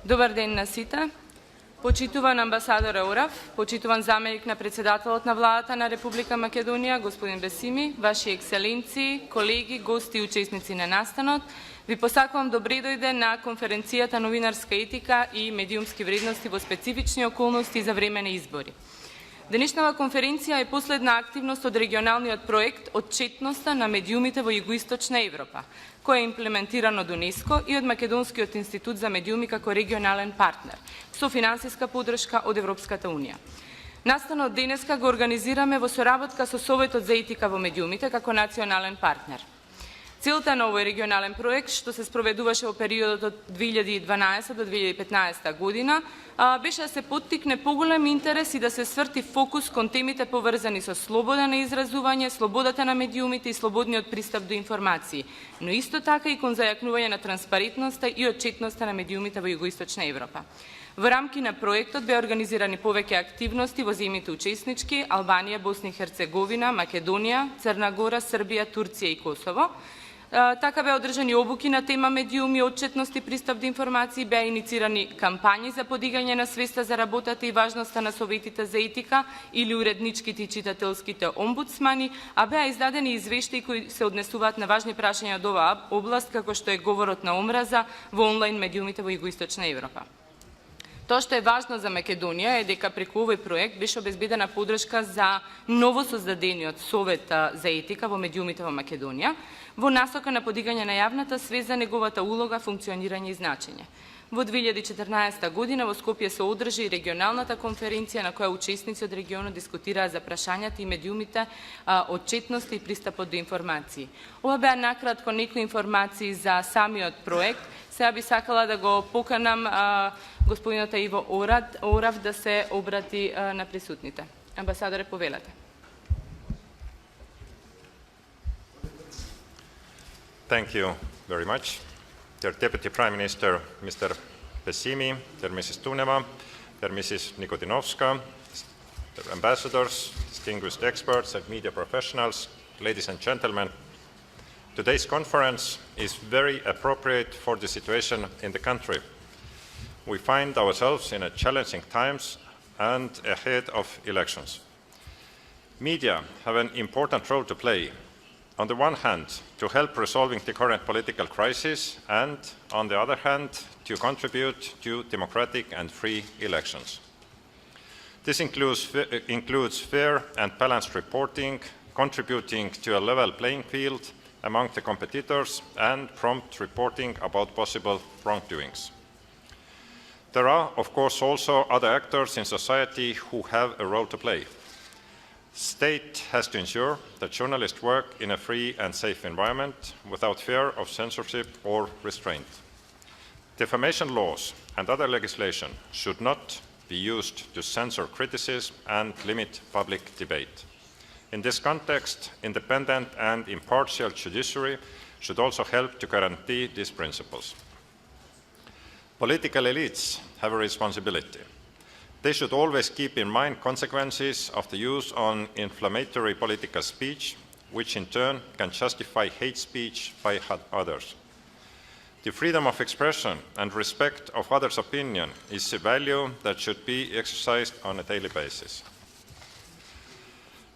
Добар ден на сите. Почитуван амбасадор Орав, почитуван заменик на председателот на владата на Република Македонија, господин Бесими, ваши екселенции, колеги, гости и учесници на настанот, ви посакувам добре дојде на конференцијата Новинарска етика и медиумски вредности во специфични околности за време на избори. Денешнава конференција е последна активност од регионалниот проект Отчетноста на медиумите во Југоисточна Европа, кој е имплементиран од УНЕСКО и од Македонскиот институт за медиуми како регионален партнер, со финансиска поддршка од Европската Унија. Настанот денеска го организираме во соработка со Советот за етика во медиумите како национален партнер. Целта на овој регионален проект, што се спроведуваше во периодот од 2012 до 2015 година, беше да се поттикне поголем интерес и да се сврти фокус кон темите поврзани со слобода на изразување, слободата на медиумите и слободниот пристап до информации, но исто така и кон зајакнување на транспарентноста и отчетноста на медиумите во Југоисточна Европа. Во рамки на проектот беа организирани повеќе активности во земјите учеснички Албанија, Босна и Херцеговина, Македонија, Црна Гора, Србија, Турција и Косово. Така беа одржани обуки на тема медиуми, отчетност и пристап до информации, беа иницирани кампањи за подигање на свеста за работата и важноста на советите за етика или уредничките и читателските омбудсмани, а беа издадени извештаи кои се однесуваат на важни прашања од оваа област, како што е говорот на омраза во онлайн медиумите во Југоисточна Европа. Тоа што е важно за Македонија е дека преку овој проект беше обезбедена поддршка за новосоздадениот Совет за етика во медиумите во Македонија, во насока на подигање на јавната свест за неговата улога, функционирање и значење. Во 2014 година во Скопје се одржи регионалната конференција на која учесници од регионот дискутираа за прашањата и медиумите, отчетност и пристапот до информации. Ова беа накратко некои информации за самиот проект. Сега би сакала да го поканам господинот Иво Орав да се обрати на присутните. Амбасадоре, повелете. Thank you very much. Dear Deputy Prime Minister, Mr. Bessimi, dear Mrs. Tuneva, dear Mrs. Nikodinovska, dear ambassadors, distinguished experts and media professionals, ladies and gentlemen, today's conference is very appropriate for the situation in the country. We find ourselves in a challenging times and ahead of elections. Media have an important role to play. On the one hand, to help resolving the current political crisis, and on the other hand, to contribute to democratic and free elections. This includes fair and balanced reporting, contributing to a level playing field among the competitors, and prompt reporting about possible wrongdoings. There are, of course, also other actors in society who have a role to play. State has to ensure that journalists work in a free and safe environment without fear of censorship or restraint. Defamation laws and other legislation should not be used to censor criticism and limit public debate. In this context, independent and impartial judiciary should also help to guarantee these principles. Political elites have a responsibility. They should always keep in mind consequences of the use of inflammatory political speech, which in turn can justify hate speech by others. The freedom of expression and respect of others' opinion is a value that should be exercised on a daily basis.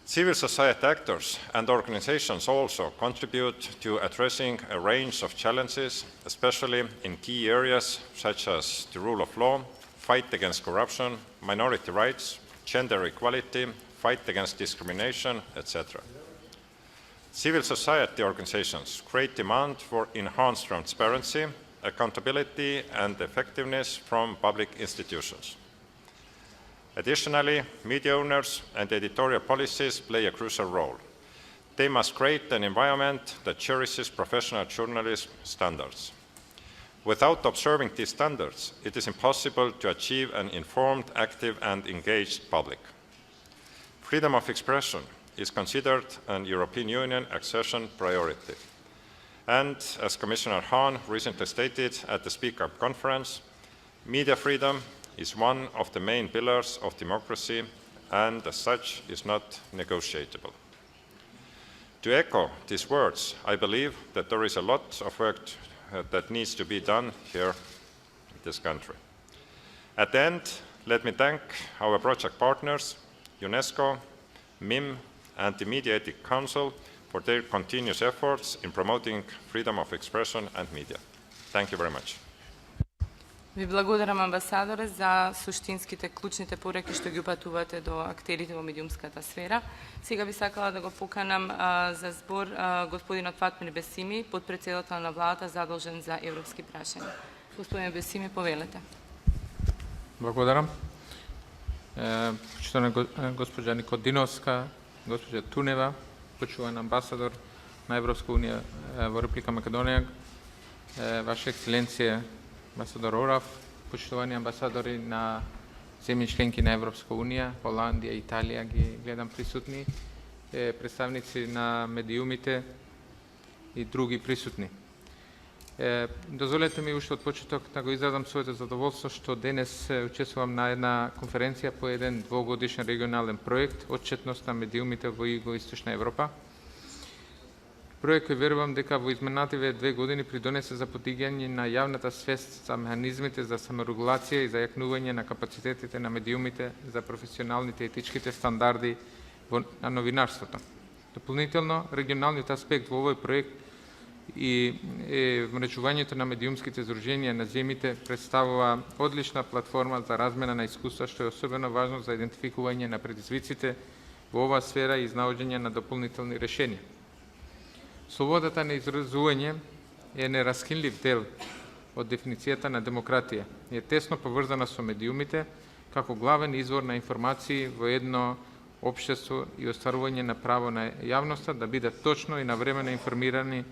Civil society actors and organizations also contribute to addressing a range of challenges, especially in key areas such as the rule of law, fight against corruption, minority rights, gender equality, fight against discrimination, etc. Civil society organizations create demand for enhanced transparency, accountability, and effectiveness from public institutions. Additionally, media owners and editorial policies play a crucial role. They must create an environment that cherishes professional journalism standards. Without observing these standards, it is impossible to achieve an informed, active, and engaged public. Freedom of expression is considered an European Union accession priority. And as Commissioner Hahn recently stated at the Speak Up conference, media freedom is one of the main pillars of democracy and as such is not negotiable. To echo these words, I believe that there is a lot of work that needs to be done here in this country. At the end, let me thank our project partners, UNESCO, MIM, and the Media Ethics Council for their continuous efforts in promoting freedom of expression and media. Thank you very much. Ви благодарам, амбасадоре, за суштинските, клучните пореки што ги упатувате до актерите во медиумската сфера. Сега би сакала да го поканам за збор господинот Фатмир Бесими, подпредседател на владата задолжен за европски прашања. Господин Бесими, повелете. Благодарам. Почитана госпоđa Никодиновска, госпоđa Тунева, почуван амбасадор на Европска унија во Република Македонија, Ваша ексцеленција амбасадор Орав, почитувани амбасадори на земји членки на Европска унија, Холандија, Италија, ги гледам присутни, представници на медиумите и други присутни. Дозволете ми уште од почеток да го изразам своето задоволство што денес учествувам на една конференција по еден двогодишен регионален проект Отчетност на медиумите во Југоисточна Европа. Проект кој верувам дека во изминативе 2 години придонесе за подигање на јавната свест за механизмите за саморегулација и за јакнување на капацитетите на медиумите за професионалните етичките стандарди на новинарството. Дополнително, регионалниот аспект во овој проект и мрежувањето на медиумските здруженија на земјите представува одлична платформа за размена на искуства, што е особено важно за идентификување на предизвиците во оваа сфера и изнаоѓање на дополнителни решенија. Слободата на изразување е нераскинлив дел од дефиницијата на демократија и е тесно поврзана со медиумите како главен извор на информации во едно општество и остварување на право на јавноста да бидат точно и навремено информирани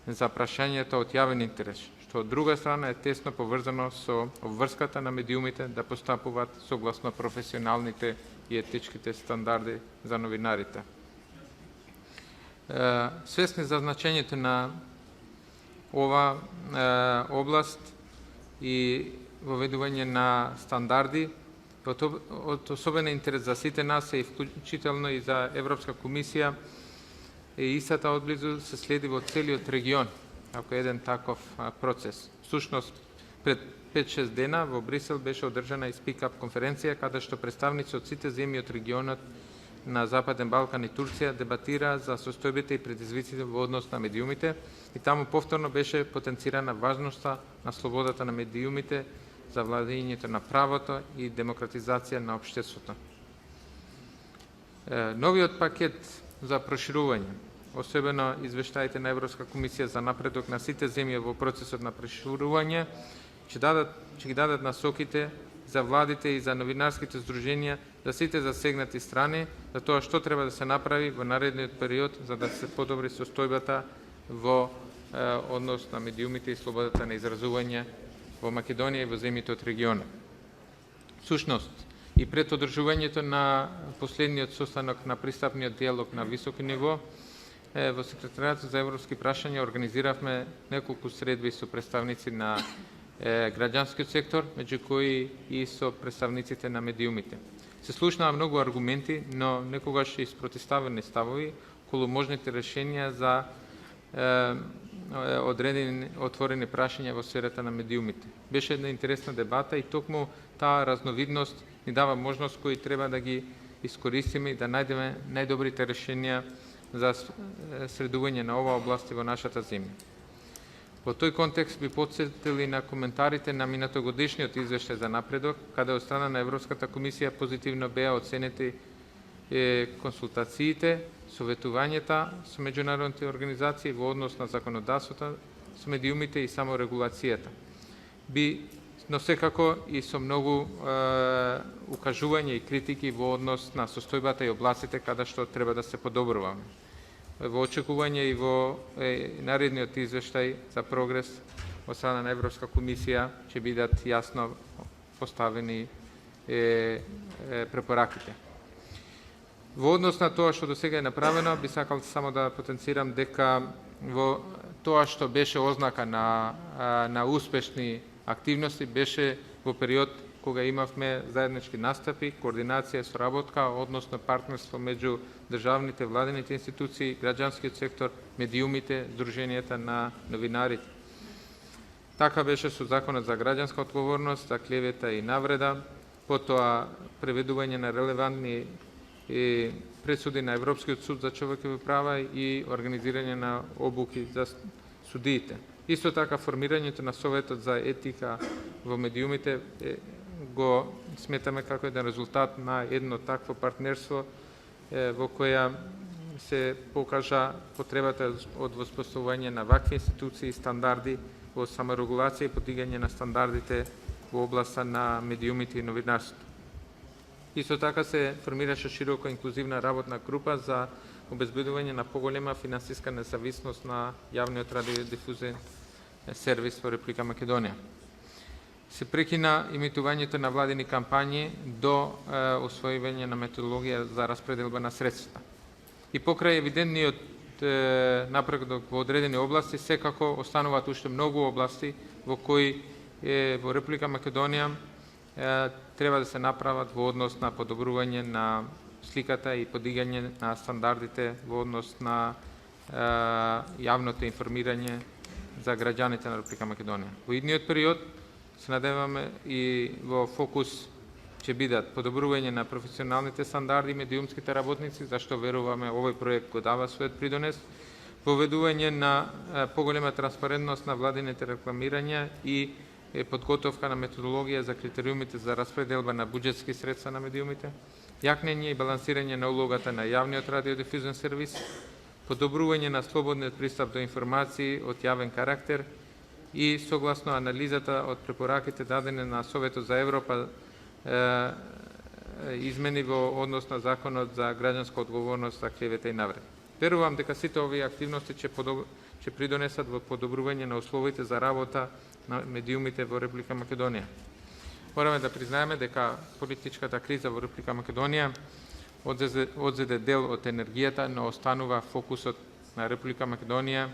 за прашањата од јавен интерес, што од друга страна е тесно поврзано со обврската на медиумите да постапуваат согласно професионалните и етичките стандарди за новинарите. Свесни за значењето на ова област и воведување на стандарди, од особен интерес за сите нас и вклучително и за Европска комисија, и истата одблизу се следи во целиот регион, ако еден таков процес. Всушност, пред 5-6 дена во Брисел беше одржана и спикап конференција, каде што представници од сите земји од регионот на Западен Балкан и Турција дебатира за состојбите и предизвиците во однос на медиумите и таму повторно беше потенцирана важноста на слободата на медиумите за владењето на правото и демократизација на општеството. Новиот пакет за проширување, особено извештаите на Европска комисија за напредок на сите земји во процесот на проширување, ќе ги дадат насоките за владите и за новинарските здруженија за сите засегнати страни за тоа што треба да се направи во наредниот период за да се подобри состојбата во однос на медиумите и слободата на изразување во Македонија и во земјите од регионот. Всушност, и пред одржувањето на последниот состанок на пристапниот диалог на високо ниво, во Секретаријатот за европски прашања организиравме неколку средби со представници на граѓанскиот сектор, меѓу кои и со представниците на медиумите. Се слушнаа многу аргументи, но некогаш и спротивставени ставови околу можните решенија за одредени отворени прашања во сферата на медиумите. Беше една интересна дебата и токму таа разновидност ни дава можност кои треба да ги искористиме и да најдеме најдобрите решенија за средување на оваа област во нашата земја. Во тој контекст би потсетил и на коментарите на минатогодишниот извештај за напредок, каде од страна на Европската комисија позитивно беа оценети консултациите, советувањата со меѓународните организации во однос на законодавството со медиумите и саморегулацијата. Но секако и со многу укажувања и критики во однос на состојбата и областите каде што треба да се подобруваме. Во очекување и во наредниот извештај за прогрес од страна на Европска комисија ќе бидат јасно поставени препораките. Во однос на тоа што досега е направено, би сакал само да потенцирам дека во тоа што беше ознака на успешни активности беше во период кога имавме заеднички настапи, координација, соработка, односно партнерство меѓу државните, владените институции, граѓанскиот сектор, медиумите, здруженијата на новинарите. Така беше со Законот за граѓанска одговорност, за клевета и навреда, потоа преведување на релевантни пресуди на Европскиот суд за човекови права и организирање на обуки за судиите. Исто така формирањето на Советот за етика во медиумите го сметаме како еден резултат на едно такво партнерство во која се покажа потребата од воспоставување на вакви институции и стандарди во саморегулација и подигање на стандардите во областа на медиумите и новинарството. Исто така се формираше широко инклузивна работна група за обезбедување на поголема финансиска независност на јавниот радиодифузен сервис во Република Македонија. Се прекина имитувањето на владини кампањи до освојување на методологија за распределба на средствата. И покрај евидентниот напредок во одредени области, секако остануваат уште многу области во кои во Република Македонија треба да се направат во однос на подобрување на сликата и подигање на стандардите во однос на јавното информирање за граѓаните на Република Македонија. Во идниот период се надеваме и во фокус ќе бидат подобрување на професионалните стандарди медиумските работници, зашто веруваме овој проект го дава својот придонес, поведување на поголема транспарентност на владините рекламирања и подготовка на методологија за критериумите за распределба на буџетски средства на медиумите, јакнење и балансирање на улогата на јавниот радиодифузен сервис, подобрување на слободниот пристап до информации од јавен карактер и согласно анализата од препораките дадени на Советот за Европа измени во однос на Законот за граѓанска одговорност за клевета и навреда. Верувам дека сите овие активности ќе придонесат во подобрување на условите за работа на медиумите во Република Македонија. Мораме да признаеме дека политичката криза во Република Македонија одзеде дел од енергијата, но останува фокусот на Република Македонија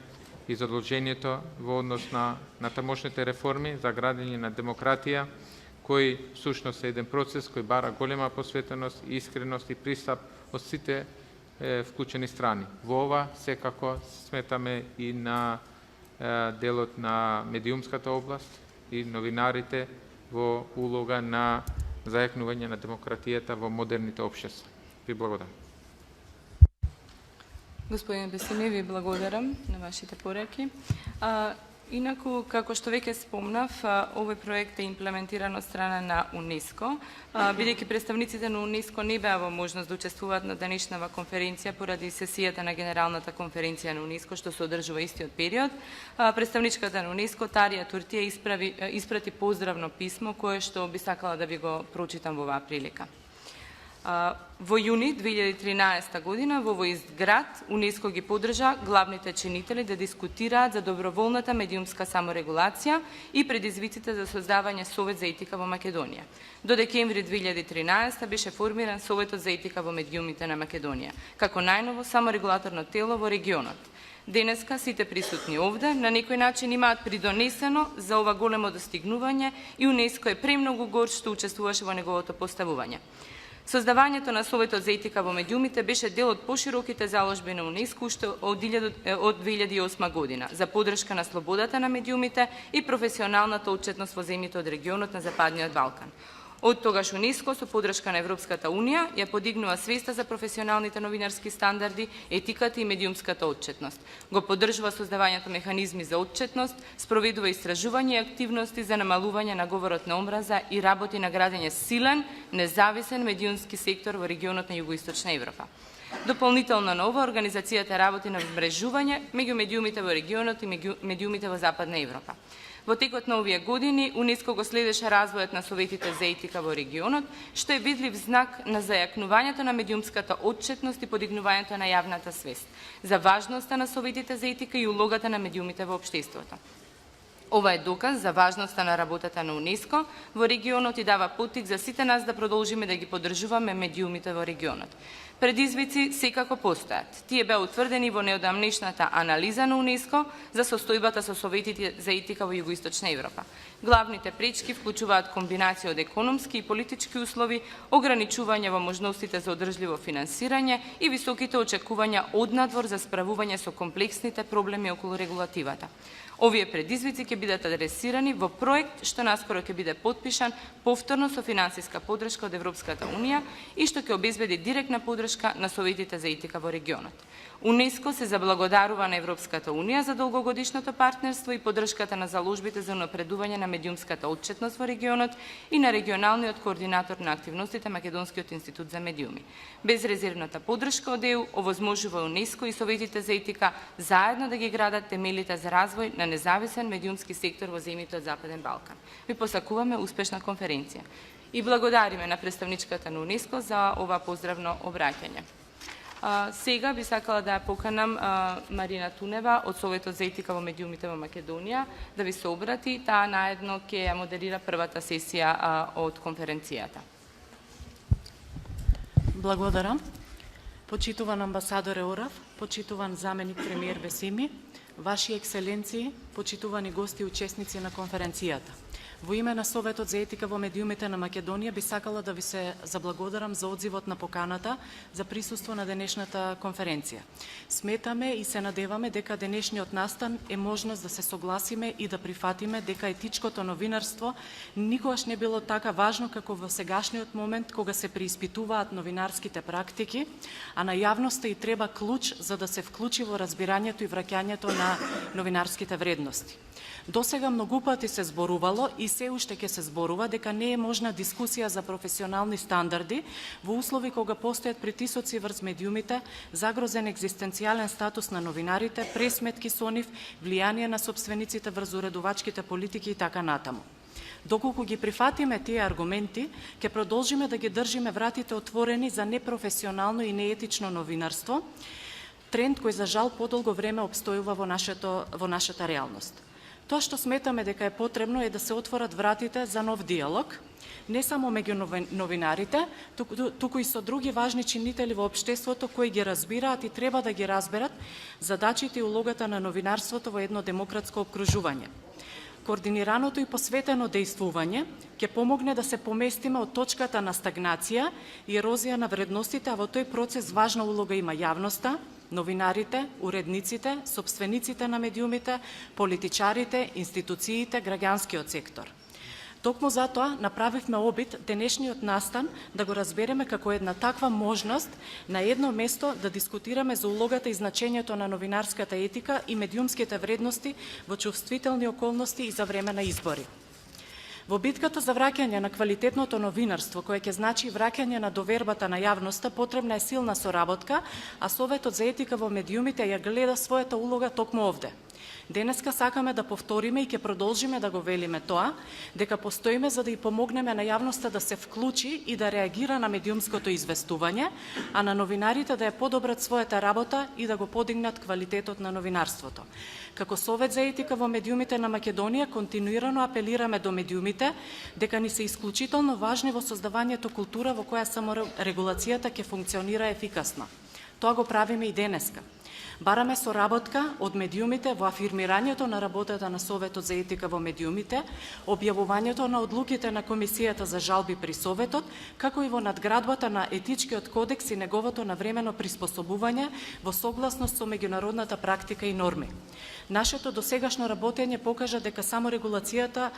и задолжението во однос на тамошните реформи за градење на демократија, кој сушност е еден процес кој бара голема посветеност, искреност и пристап од сите вклучени страни. Во ова секако сметаме и на делот на медиумската област и новинарите во улога на зајакнување на демократијата во модерните општества. Ви благодарам. Господин Бесими, ви благодарам на вашите пореки. Инаку, како што веќе спомнав, овој проект е имплементиран од страна на УНЕСКО, бидејќи представниците на УНЕСКО не беа во можност да учествуваат на денешнава конференција поради сесијата на Генералната конференција на УНЕСКО, што се одржува истиот период. Представничката на УНЕСКО, Тарија Туртија, испрати поздравно писмо, кое што би сакала да ви го прочитам во оваа прилика. Во јуни 2013 година во овој град УНЕСКО ги поддржа главните чинители да дискутираат за доброволната медиумска саморегулација и предизвиците за создавање Совет за етика во Македонија. До декември 2013 беше формиран Советот за етика во медиумите на Македонија, како најново саморегулаторно тело во регионот. Денеска сите присутни овде на некој начин имаат придонесено за ова големо достигнување и УНЕСКО е премногу горд што учествуваше во неговото поставување. Создавањето на Советот за етика во медиумите беше дел од пошироките заложби на УНЕСКО уште од 2008 година за поддршка на слободата на медиумите и професионалната отчетност во земјите од регионот на Западниот Балкан. Од тогаш УНЕСКО со поддршка на Европската Унија ја подигнува свеста за професионалните новинарски стандарди, етиката и медиумската отчетност. Го поддржува создавањето механизми за отчетност, спроведува истражување и активности за намалување на говорот на омраза и работи на градење силен, независен медиумски сектор во регионот на Југоисточна Европа. Дополнително на ова, организацијата работи на вмрежување меѓу медиумите во регионот и медиумите во Западна Европа. Во текот на овие години, УНЕСКО го следеше развојот на советите за етика во регионот, што е видлив знак на зајакнувањето на медиумската отчетност и подигнувањето на јавната свест, за важноста на советите за етика и улогата на медиумите во општеството. Ова е доказ за важноста на работата на УНЕСКО во регионот и дава поттик за сите нас да продолжиме да ги поддржуваме медиумите во регионот. Предизвици секако постојат. Тие беа утврдени во неодамнешната анализа на УНЕСКО за состојбата со советите за етика во Југоисточна Европа. Главните пречки вклучуваат комбинација од економски и политички услови, ограничување во можностите за одржливо финансирање и високите очекувања однадвор за справување со комплексните проблеми околу регулативата. Овие предизвици ќе бидат адресирани во проект што наскоро ќе биде потпишан повторно со финансиска подршка од Европската Унија и што ќе обезбеди директна подршка на советите за етика во регионот. УНЕСКО се заблагодарува на Европската Унија за долгогодишното партнерство и подршката на заложбите за унапредување на медиумската отчетност во регионот и на регионалниот координатор на активностите Македонскиот институт за медиуми. Безрезервната подршка од ЕУ овозможува УНЕСКО и советите за етика заедно да ги градат темелите за развој на независен медиумски сектор во земјите од Западен Балкан. Ви посакуваме успешна конференција и благодариме на представничката на УНЕСКО за ова поздравно обраќање. Сега би сакала да ја поканам Марина Тунева од Советот за етика во медиумите во Македонија да ви се обрати. Таа наедно ќе ја модерира првата сесија од конференцијата. Благодарам. Почитуван амбасадор Еурав, почитуван заменик премиер Бесими, Ваши екселенции, почитувани гости и учесници на конференцијата. Во име на Советот за етика во медиумите на Македонија би сакала да ви се заблагодарам за одзивот на поканата за присуство на денешната конференција. Сметаме и се надеваме дека денешниот настан е можност да се согласиме и да прифатиме дека етичкото новинарство никогаш не било така важно како во сегашниот момент кога се преиспитуваат новинарските практики, а на јавноста и треба клуч за да се вклучи во разбирањето и враќањето на новинарските вредности. Досега многу пати се зборувало и се уште ќе се зборува дека не е можна дискусија за професионални стандарди во услови кога постојат притисоци врз медиумите, загрозен екзистенцијален статус на новинарите, пресметки со нив, влијание на сопствениците врз уредувачките политики и така натаму. Доколку ги прифатиме тие аргументи, ќе продолжиме да ги држиме вратите отворени за непрофесионално и неетично новинарство, тренд кој за жал подолго време обстојува во нашата реалност. Тоа што сметаме дека е потребно е да се отворат вратите за нов диалог, не само меѓу новинарите, туку и со други важни чинители во општеството кои ги разбираат и треба да ги разберат задачите и улогата на новинарството во едно демократско опкружување. Координираното и посветено дејствување ќе помогне да се поместиме од точката на стагнација и ерозија на вредностите, а во тој процес важна улога има јавноста, новинарите, уредниците, сопствениците на медиумите, политичарите, институциите, граѓанскиот сектор. Токму затоа направивме обид денешниот настан да го разбереме како една таква можност на едно место да дискутираме за улогата и значењето на новинарската етика и медиумските вредности во чувствителни околности и за време на избори. Во битката за враќање на квалитетното новинарство, кое ќе значи враќање на довербата на јавноста, потребна е силна соработка, а Советот за етика во медиумите ја гледа својата улога токму овде. Денеска сакаме да повториме и ќе продолжиме да го велиме тоа, дека постоиме за да и помогнеме на јавноста да се вклучи и да реагира на медиумското известување, а на новинарите да ја подобрат својата работа и да го подигнат квалитетот на новинарството. Како Совет за етика во медиумите на Македонија, континуирано апелираме до медиумите дека ни се исклучително важни во создавањето култура во која саморегулацијата ќе функционира ефикасно. Тоа го правиме и денеска. Бараме соработка од медиумите во афирмирањето на работата на Советот за етика во медиумите, објавувањето на одлуките на Комисијата за жалби при Советот, како и во надградбата на етичкиот кодекс и неговото навремено приспособување во согласност со меѓународната практика и норми. Нашето досегашно работење покажа дека саморегулацијата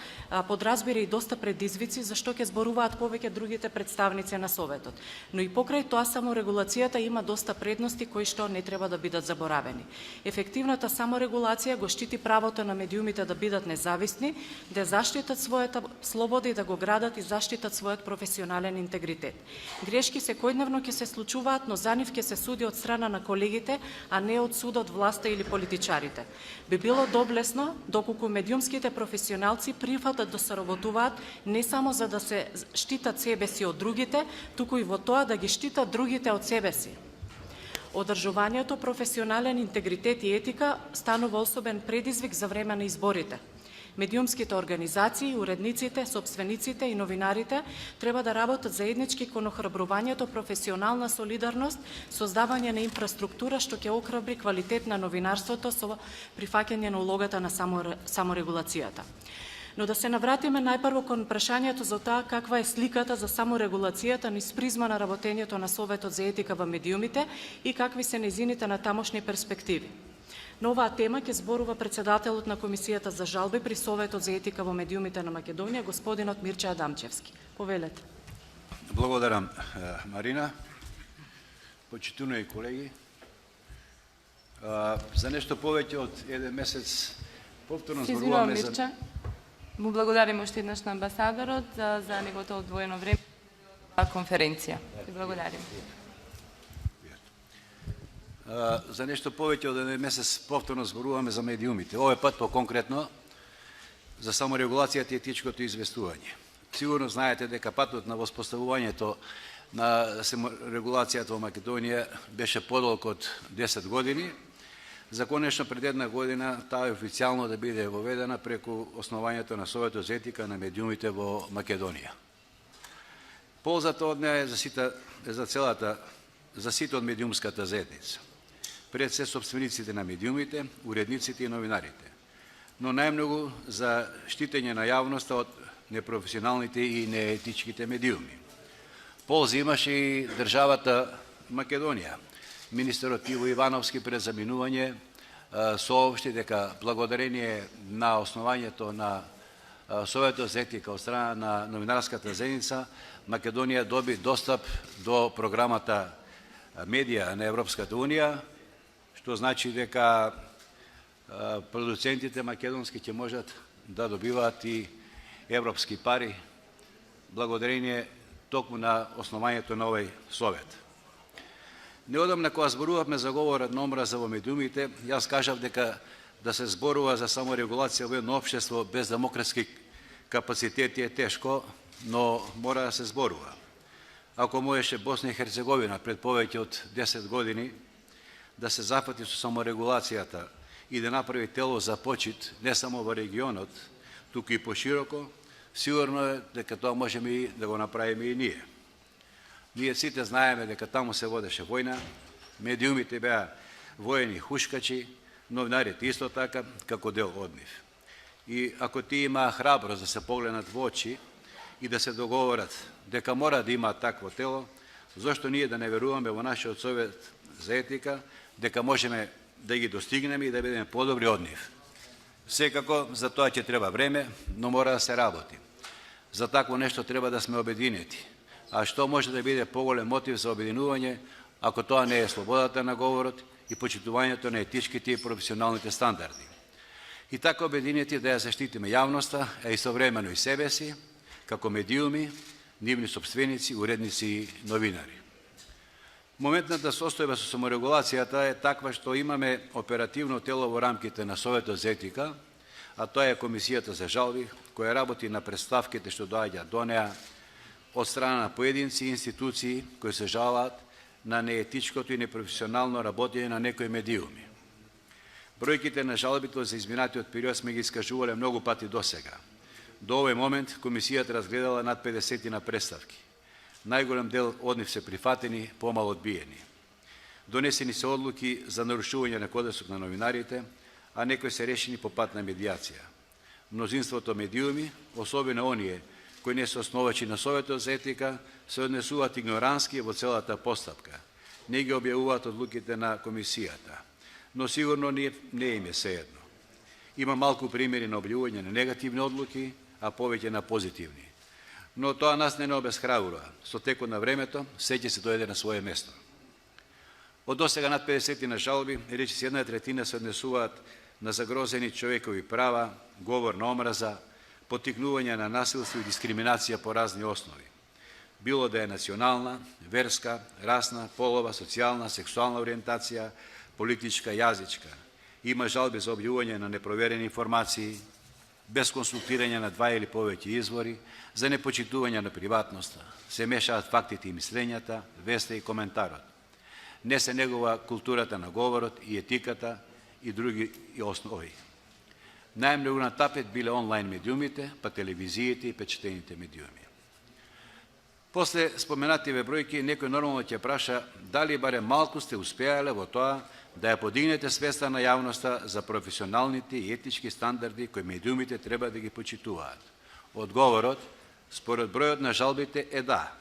подразбира и доста предизвици, зашто ќе зборуваат повеќе другите представници на Советот. Но и покрај тоа саморегулацијата има доста предности кои што не треба да бидат заборавени. Ефективната саморегулација го штити правото на медиумите да бидат независни, да заштитат својата слобода и да го градат и заштитат својот професионален интегритет. Грешки секојдневно ќе се случуваат, но за нив ќе се суди од страна на колегите, а не од судот, власта или политичарите. Би било доблесно доколку медиумските професионалци прифатат да соработуваат не само за да се штитат себе си од другите, туку и во тоа да ги штитат другите од себе си. Одржувањето професионален интегритет и етика станува особен предизвик за време на изборите. Медиумските организации, уредниците, собствениците и новинарите треба да работат заеднички кон охрабрувањето професионална солидарност, создавање на инфраструктура што ќе охрабри квалитет на новинарството со прифаќање на улогата на саморегулацијата. Но да се навратиме најпрво кон прашањето за тоа каква е сликата за саморегулацијата низ призма на работењето на Советот за етика во медиумите и какви се нејзините натамошни перспективи. На оваа тема ќе зборува председателот на Комисијата за жалби при Советот за етика во медиумите на Македонија, господинот Мирча Адамчевски. Повелете. Благодарам, Марина. Почитувани колеги, за нешто повеќе од еден месец повторно зборуваме за... Мирча. Му благодарим уште еднаш на амбасадорот за неговото одвоено време за конференција. Ти благодарим. За нешто повеќе од еден месец повторно зборуваме за медиумите. Овој пат по-конкретно за саморегулацијата и етичкото известување. Сигурно знаете дека патот на воспоставувањето на саморегулацијата во Македонија беше подолг од 10 години. За конечно пред една година таа е официјално да биде воведена преку основањето на Советот за етика на медиумите во Македонија. Ползата од неа е за сите од медиумската заедница. Пред се собствениците на медиумите, уредниците и новинарите, но најмногу за штитење на јавноста од непрофесионалните и неетичките медиуми. Ползи имаше и државата Македонија. Министерот Иво Ивановски пред заминување соопшти дека благодарение на основањето на Советот за етика од страна на новинарската заедница, Македонија доби достап до програмата Медија на Европската Унија, што значи дека продуцентите македонски ќе можат да добиваат и европски пари благодарение токму на основањето на овој совет. Неодамна кога зборувавме за говорот на омраза во медиумите, јас кажав дека да се зборува за саморегулација во едно општество без демократски капацитети е тешко, но мора да се зборува. Ако можеше Босна и Херцеговина пред повеќе од 10 години да се зафати со саморегулацијата и да направи тело за почит не само во регионот, туку и пошироко, сигурно е дека тоа можеме и да го направиме и ние. Ние сите знаеме дека таму се водеше војна, медиумите беа воени хушкачи, новинарите исто така, како дел од нив. И ако ти има храброст да се погледнат во очи и да се договорат дека мора да има такво тело, зошто ние да не веруваме во нашиот Совет за етика, дека можеме да ги достигнеме и да бидеме подобри од нив. Секако, за тоа ќе треба време, но мора да се работи. За такво нешто треба да сме обединети. А што може да биде поголем мотив за обединување, ако тоа не е слободата на говорот и почитувањето на етичките и професионалните стандарди. И така обединети да ја заштитиме јавноста, а истовремено и себе си, како медиуми, нивни собственици, уредници и новинари. Моментната состојба со саморегулацијата е таква што имаме оперативно тело во рамките на Советот за етика, а тоа е Комисијата за жалби, која работи на представките што доаѓаат до неа од страна на поединци и институции кои се жалаат на неетичкото и непрофесионално работење на некои медиуми. Бројките на жалбите за изминатиот период сме ги искажувале многу пати досега. До овој момент Комисијата разгледала над 50 на представки. Најголем дел од нив се прифатени, помал одбиени. Донесени се одлуки за нарушување на Кодексот на новинарите, а некои се решени по пат на медијација. Мнозинството медиуми, особено оние кои не се основачи на Советот за етика, се однесуваат игнорански во целата постапка. Не ги објавуваат одлуките на Комисијата. Но сигурно не им е сеедно. Има малку примери на објавување на негативни одлуки, а повеќе на позитивни. Но тоа нас не обесхрабрува. Со текот на времето, се ќе се дојде на свое место. Од досега над 50 на жалби, речиси 1/3 се однесуваат на загрозени човекови права, говор на омраза, поттикнување на насилство и дискриминација по разни основи. Било да е национална, верска, расна, полова, социјална, сексуална ориентација, политичка, јазичка. Има жалби за објавување на непроверени информации, без консултирање на 2 или повеќе извори, за непочитување на приватноста. Се мешаат фактите и мислењата, веста и коментарот. Не се негува културата на говорот и етиката и други основи. Најмногу на тапет биле онлайн медиумите, па телевизиите и печатените медиуми. После споменативе бројки, некој нормално ќе праша дали барем малку сте успеале во тоа да ја подигнете свеста на јавноста за професионалните и етички стандарди кои медиумите треба да ги почитуваат. Одговорот, според бројот на жалбите, е да.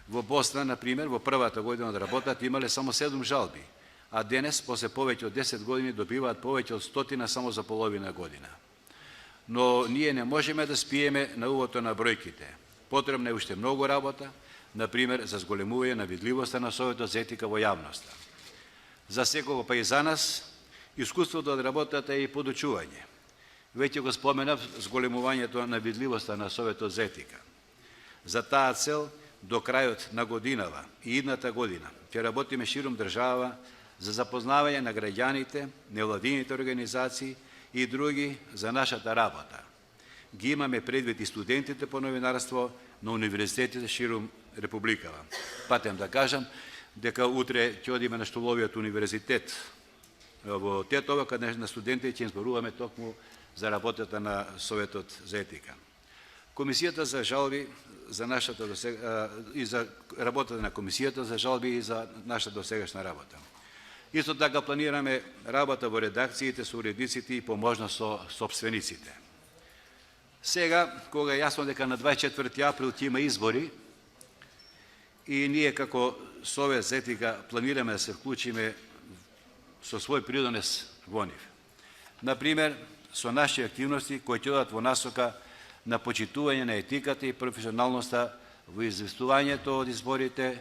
Во Босна, например, во првата година од работата имале само 7 жалби, а денес, после повеќе од 10 години, добиваат повеќе од 100 само за половина година. Но ние не можеме да спиеме на увото на бројките. Потребна е уште многу работа, например, за зголемување на видливоста на Советот за етика во јавноста. За секого, па и за нас, искуството од работата е и подучување. Веќе го споменав зголемувањето на видливоста на Советот за етика. За таа цел, до крајот на годинава и идната година ќе работиме широм држава за запознавање на граѓаните, невладините организации и други за нашата работа. Ги имаме предвид и студентите по новинарство на универзитетите широм Републикава. Патем да кажам дека утре ќе одиме на Штоловиот универзитет во Тетово, каде на студентите ќе изборуваме токму за работата на Советот за етика. Комисијата за жалби за нашата и за работата на Комисијата за жалби и за нашата досегашна работа. Исто така планираме работа во редакциите со уредниците и поможно со сопствениците. Сега, кога е јасно дека на 24 април ќе има избори и ние како Совет за етика планираме да се вклучиме со свој придонес во нив. Например, со наши активности кои ќе одат во насока на почитување на етиката и професионалноста во известувањето од изборите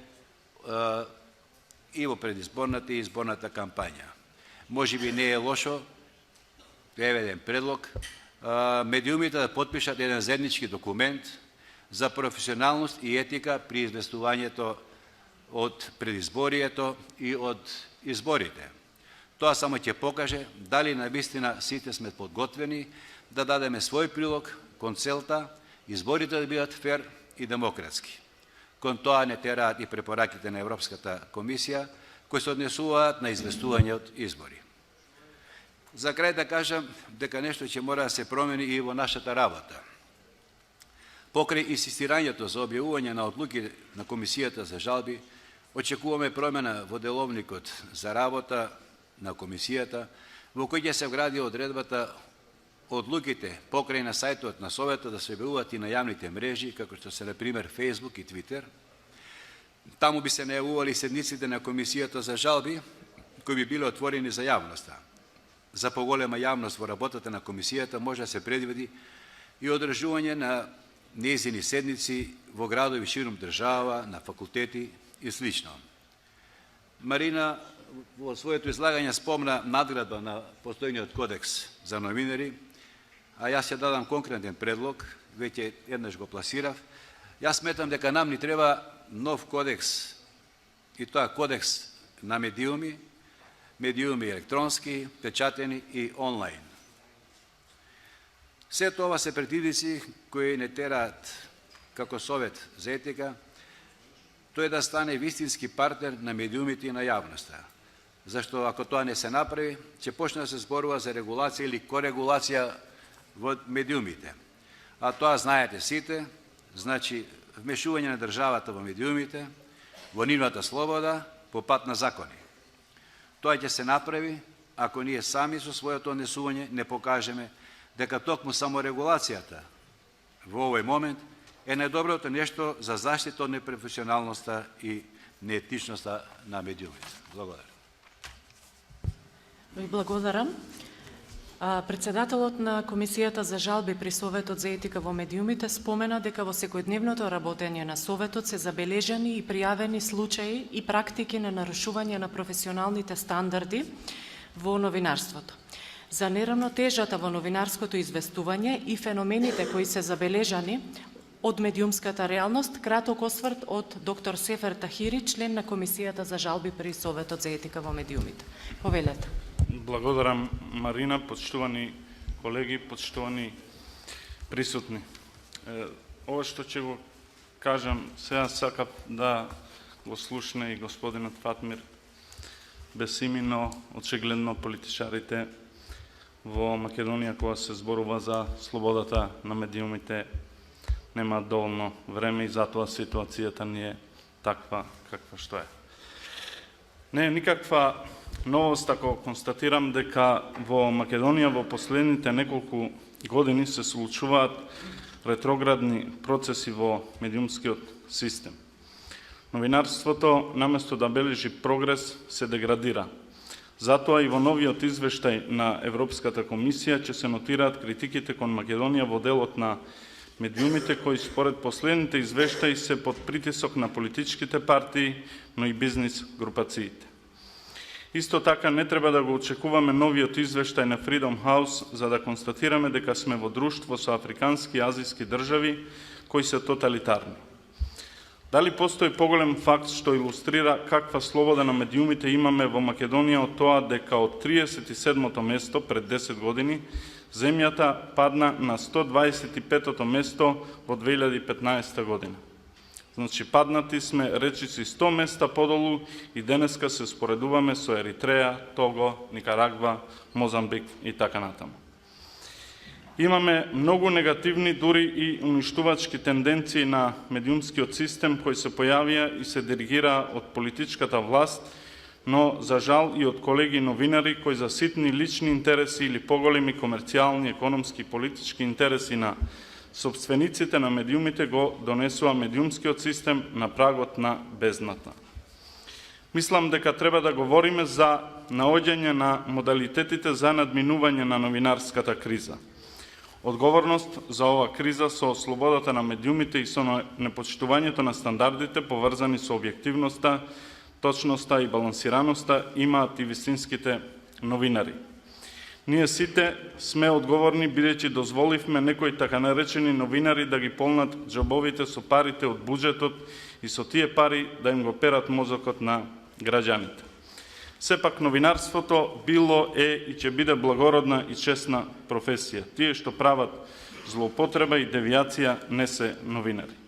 и во предизборната и изборната кампања. Може би не е лошо, еве еден предлог, медиумите да подпишат еден заеднички документ за професионалност и етика при известувањето од предизборието и од изборите. Тоа само ќе покаже дали навистина сите сме подготвени да дадеме свој прилог кон целта изборите да бидат фер и демократски. Кон тоа не тераат и препораките на Европската комисија, кои се однесуваат на известување од избори. За крај да кажам дека нешто ќе мора да се промени и во нашата работа. Покрај инсистирањето за објавување на одлуки на Комисијата за жалби, очекуваме промена во деловникот за работа на Комисијата, во кој ќе се вгради одредбата одлуките покрај на сајтот на Советот да се објавуваат и на јавните мрежи, како што се, например, Facebook и Twitter. Таму би се најавували седниците на Комисијата за жалби, кои би биле отворени за јавноста. За поголема јавност во работата на Комисијата може да се предвиди и одржување на нејзини седници во градови широм држава, на факултети и слично. Марина во своето излагање спомна надградба на постојниот кодекс за новинари, а јас ја дадам конкретен предлог, веќе еднаш го пласирав. Јас сметам дека нам ни треба нов кодекс, и тоа кодекс на медиуми, медиуми електронски, печатени и онлайн. Се тоа се предвидици кои не тераат како Совет за етика, тој да стане вистински партнер на медиумите и на јавноста. Зашто ако тоа не се направи, ќе почне да се зборува за регулација или корегулација во медиумите. А тоа знаете сите, значи вмешување на државата во медиумите, во нивната слобода, по пат на закони. Тоа ќе се направи ако ние сами со своето однесување не покажеме дека токму саморегулацијата во овој момент е најдоброто нешто за заштита од непрофесионалноста и неетичноста на медиумите. Благодарам. Ви благодарам. Председателот на Комисијата за жалби при Советот за етика во медиумите спомена дека во секојдневното работење на Советот се забележани и пријавени случаи и практики на нарушување на професионалните стандарди во новинарството. За неравнотежата во новинарското известување и феномените кои се забележани од медиумската реалност, краток осврт од доктор Сефер Тахири, член на Комисијата за жалби при Советот за етика во медиумите. Повелете. Благодарам, Марина, почитувани колеги, почитувани присутни. Ова што ќе го кажам, сега сакав да го слушне и господинот Фатмир Бесими, но очигледно политичарите во Македонија кога се зборува за слободата на медиумите нема доволно време и затоа ситуацијата ни е таква каква што е. Не е никаква новост ако констатирам дека во Македонија во последните неколку години се случуваат ретроградни процеси во медиумскиот систем. Новинарството, наместо да бележи прогрес, се деградира. Затоа и во новиот извештај на Европската комисија ќе се нотираат критиките кон Македонија во делот на медиумите, кои според последните извештаи се под притисок на политичките партии, но и бизнис групациите. Исто така не треба да го очекуваме новиот извештај на Freedom House за да констатираме дека сме во друштво со африкански и азијски држави кои се тоталитарни. Дали постои поголем факт што илустрира каква слобода на медиумите имаме во Македонија од тоа дека од 37-то место пред 10 години земјата падна на 125-то место во 2015 година. Значи, паднати сме речиси 100 места подолу и денеска се споредуваме со Еритреја, Того, Никарагва, Мозамбик и така натаму. Имаме многу негативни, дури и уништувачки тенденции на медиумскиот систем кои се појавија и се диригираа од политичката власт, но за жал и од колеги новинари кои за ситни лични интереси или поголеми комерцијални, економски и политички интереси на собствениците на медиумите го донесува медиумскиот систем на прагот на бездната. Мислам дека треба да говориме за наоѓање на модалитетите за надминување на новинарската криза. Одговорност за ова криза со слободата на медиумите и со непочитувањето на стандардите поврзани со објективноста, точноста и балансираноста имаат и вистинските новинари. Ние сите сме одговорни бидејќи дозволивме некои така наречени новинари да ги полнат џобовите со парите од буџетот и со тие пари да им го перат мозокот на граѓаните. Сепак новинарството било е и ќе биде благородна и честна професија. Тие што прават злоупотреба и девијација не се новинари.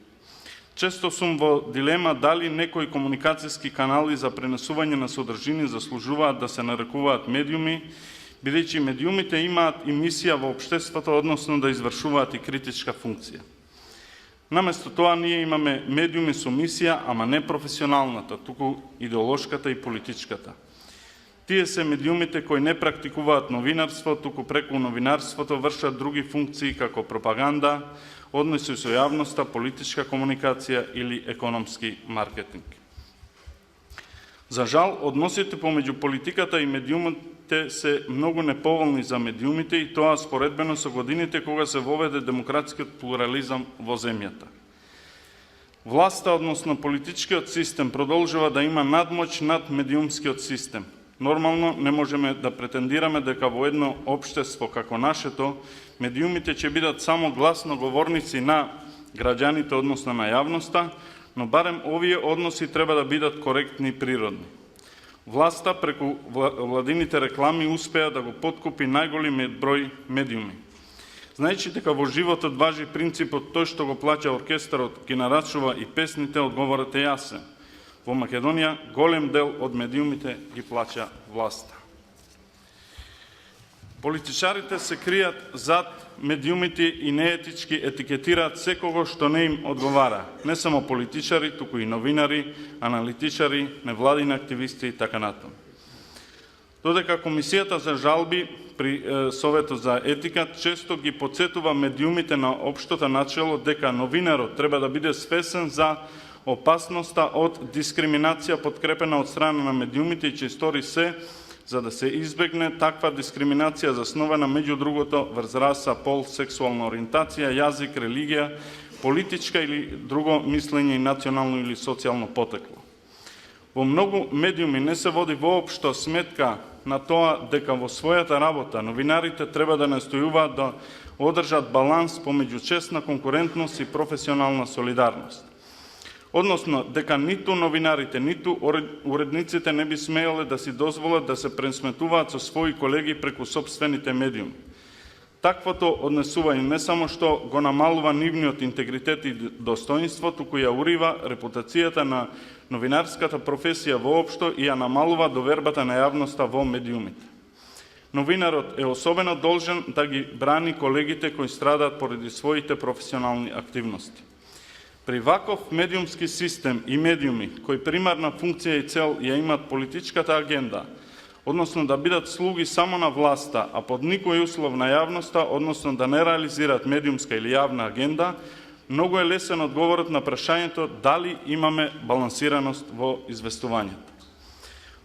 Често сум во дилема дали некои комуникацијски канали за пренесување на содржини заслужуваат да се нарекуваат медиуми, бидејќи медиумите имаат и мисија во општеството, односно да извршуваат и критичка функција. Наместо тоа ние имаме медиуми со мисија, ама не професионалната, туку идеолошката и политичката. Тие се медиумите кои не практикуваат новинарство, туку преку новинарството вршат други функции како пропаганда, односи со јавноста, политичка комуникација или економски маркетинг. За жал, односите помеѓу политиката и медиумите се многу неповолни за медиумите и тоа споредбено со годините кога се воведе демократскиот плурализам во земјата. Власта, односно политичкиот систем, продолжува да има надмоќ над медиумскиот систем. Нормално не можеме да претендираме дека во едно општество како нашето, медиумите ќе бидат само гласноговорници на граѓаните, односно на јавноста, но барем овие односи треба да бидат коректни и природни. Власта преку владините реклами успеа да го подкупи најголемиот број медиуми. Знаејќи дека во животот важи принципот тој што го плаќа оркестарот ги нарачува и песните, одговорот е јасен. Во Македонија голем дел од медиумите ги плаќа власта. Политичарите се кријат зад медиумите и неетички етикетираат секого што не им одговара. Не само политичари, туку и новинари, аналитичари, невладини активисти и така натаму. Додека Комисијата за жалби при Советот за етика често ги подсетува медиумите на општото начело дека новинарот треба да биде свесен за опасноста од дискриминација подкрепена од страна на медиумите и че стори се за да се избегне таква дискриминација заснована меѓу другото врз раса, пол, сексуална ориентација, јазик, религија, политичка или друго мислење и национално или социјално потекло. Во многу медиуми не се води воопшто сметка на тоа дека во својата работа новинарите треба да настојуваат да одржат баланс помеѓу честна конкурентност и професионална солидарност. Односно, дека ниту новинарите, ниту уредниците не би смееле да си дозволат да се пресметуваат со своји колеги преку собствените медиуми. Таквото однесување не само што го намалува нивниот интегритет и достоинство, туку ја урива репутацијата на новинарската професија воопшто и ја намалува довербата на јавноста во медиумите. Новинарот е особено должен да ги брани колегите кои страдаат поради своите професионални активности. При ваков медиумски систем и медиуми, кои примарна функција и цел ја имат политичката агенда, односно да бидат слуги само на власта, а под никој услов на јавноста, односно да не реализираат медиумска или јавна агенда, многу е лесен одговорот на прашањето дали имаме балансираност во известувањето.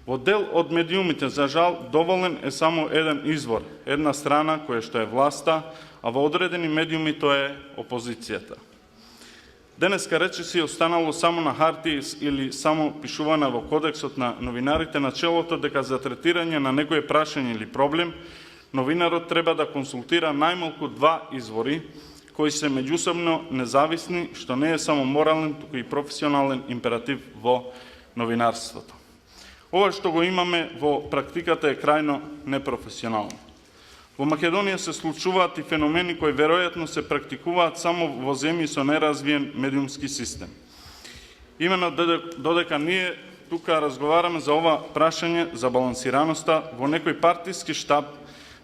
Во дел од медиумите, за жал, доволен е само еден извор, една страна која што е власта, а во одредени медиуми тоа е опозицијата. Денеска речиси останало само на хартија или само пишувана во Кодексот на новинарите начелото дека за третирање на некое прашање или проблем, новинарот треба да консултира најмалку 2 извори, кои се меѓусобно независни, што не е само морален, туку и професионален императив во новинарството. Ова што го имаме во практиката е крајно непрофесионално. Во Македонија се случуваат и феномени кои веројатно се практикуваат само во земји со неразвиен медиумски систем. Именно додека ние тука разговараме за ова прашање за балансираноста, во некој партиски штаб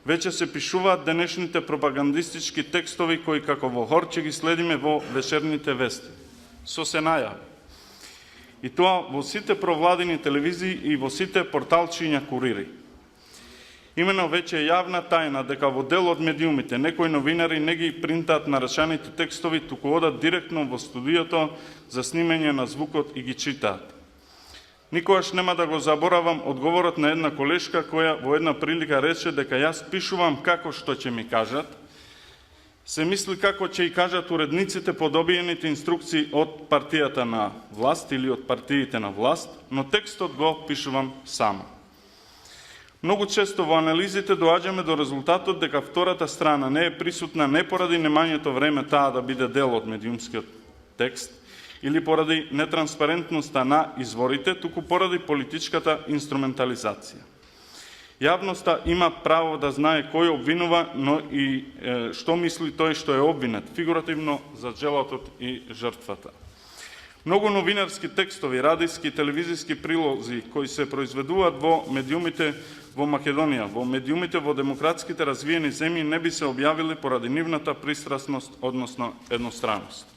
веќе се пишуваат денешните пропагандистички текстови кои како во хорче ги следиме во вечерните вести. Со се најави. И тоа во сите провладени телевизии и во сите порталчиња курири. Имено веќе е јавна тајна дека во дел од медиумите некои новинари не ги принтаат наречаните текстови, туку одат директно во студиото за снимање на звукот и ги читаат. Никогаш нема да го заборавам одговорот на една колешка која во една прилика рече дека јас пишувам како што ќе ми кажат, се мисли како ќе и кажат уредниците по добиените инструкции од партијата на власт или од партиите на власт, но текстот го пишувам само. Многу често во анализите доаѓаме до резултатот дека втората страна не е присутна не поради немањето време таа да биде дел од медиумскиот текст или поради нетранспарентноста на изворите, туку поради политичката инструментализација. Јавноста има право да знае кој обвинува, но и што мисли тој што е обвинет, фигуративно за джелатот и жртвата. Многу новинарски текстови, радијски и телевизиски прилози кои се произведуваат во медиумите во Македонија, во медиумите во демократските развиени земји не би се објавили поради нивната пристрасност, односно едностранност.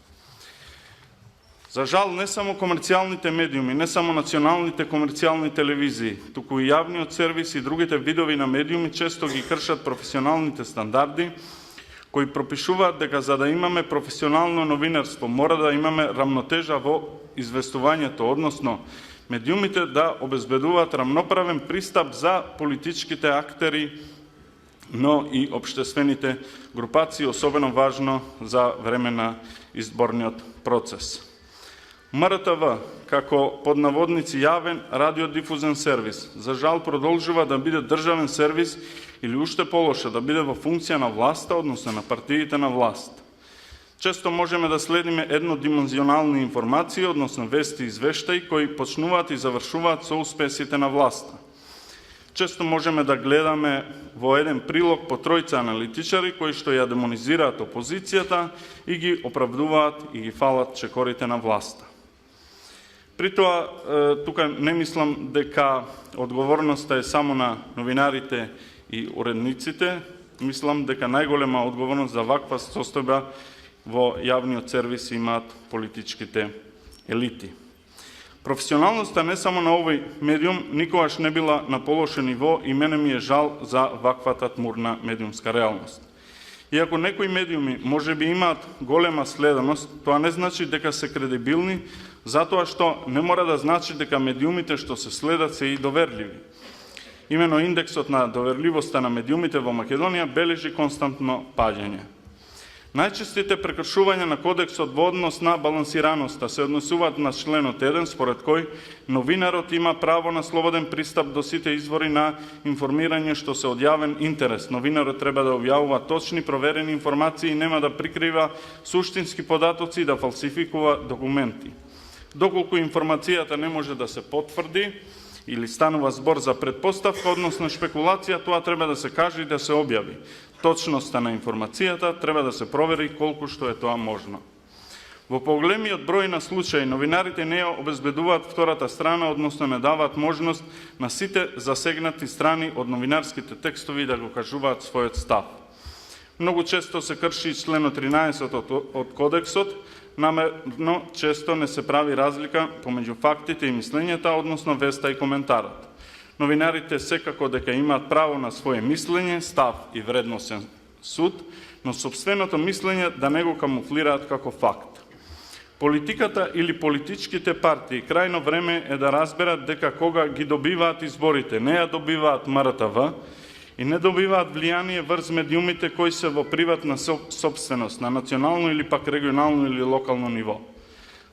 За жал, не само комерцијалните медиуми, не само националните комерцијални телевизии, туку и јавниот сервис и другите видови на медиуми често ги кршат професионалните стандарди, кои пропишуваат дека за да имаме професионално новинарство мора да имаме рамнотежа во известувањето, односно медиумите да обезбедуваат рамноправен пристап за политичките актери, но и општествените групации, особено важно за време на изборниот процес. МРТВ, како под наводници јавен радиодифузен сервис, за жал продолжува да биде државен сервис или уште полоше да биде во функција на власта, односно на партиите на власт. Често можеме да следиме еднодимензионални информации, односно вести и извештаи кои почнуваат и завршуваат со успесите на власта. Често можеме да гледаме во еден прилог по тројца аналитичари кои што ја демонизираат опозицијата и ги оправдуваат и ги фалат чекорите на власта. При тоа, тука не мислам дека одговорноста е само на новинарите и уредниците, мислам дека најголема одговорност за ваква состојба во јавниот сервис имаат политичките елити. Професионалноста не само на овој медиум никогаш не била на полошо ниво и мене ми е жал за ваквата тмурна медиумска реалност. Иако некои медиуми може би имаат голема следеност, тоа не значи дека се кредибилни, затоа што не мора да значи дека медиумите што се следат се и доверливи. Имено индексот на доверливоста на медиумите во Македонија бележи константно паѓање. Најчестите прекршувања на кодексот во однос на балансираноста се однесуваат на членот 1, според кој новинарот има право на слободен пристап до сите извори на информирање што се од јавен интерес. Новинарот треба да објавува точни, проверени информации и нема да прикрива суштински податоци и да фалсификува документи. Доколку информацијата не може да се потврди или станува збор за предпоставка, односно шпекулација, тоа треба да се каже и да се објави. Точноста на информацијата треба да се провери колку што е тоа можно. Во поголемиот број на случаи, новинарите не ја обезбедуваат втората страна, односно не даваат можност на сите засегнати страни од новинарските текстови да го кажуваат својот став. Многу често се крши членот 13 од Кодексот, намерно често не се прави разлика помеѓу фактите и мислењата, односно веста и коментарот. Новинарите секако дека имаат право на своје мислење, став и вредносен суд, но собственото мислење да не го камуфлираат како факт. Политиката или политичките партии крајно време е да разберат дека кога ги добиваат изборите, не ја добиваат МРТВ и не добиваат влијание врз медиумите кои се во приватна собственост на национално или пак регионално или локално ниво.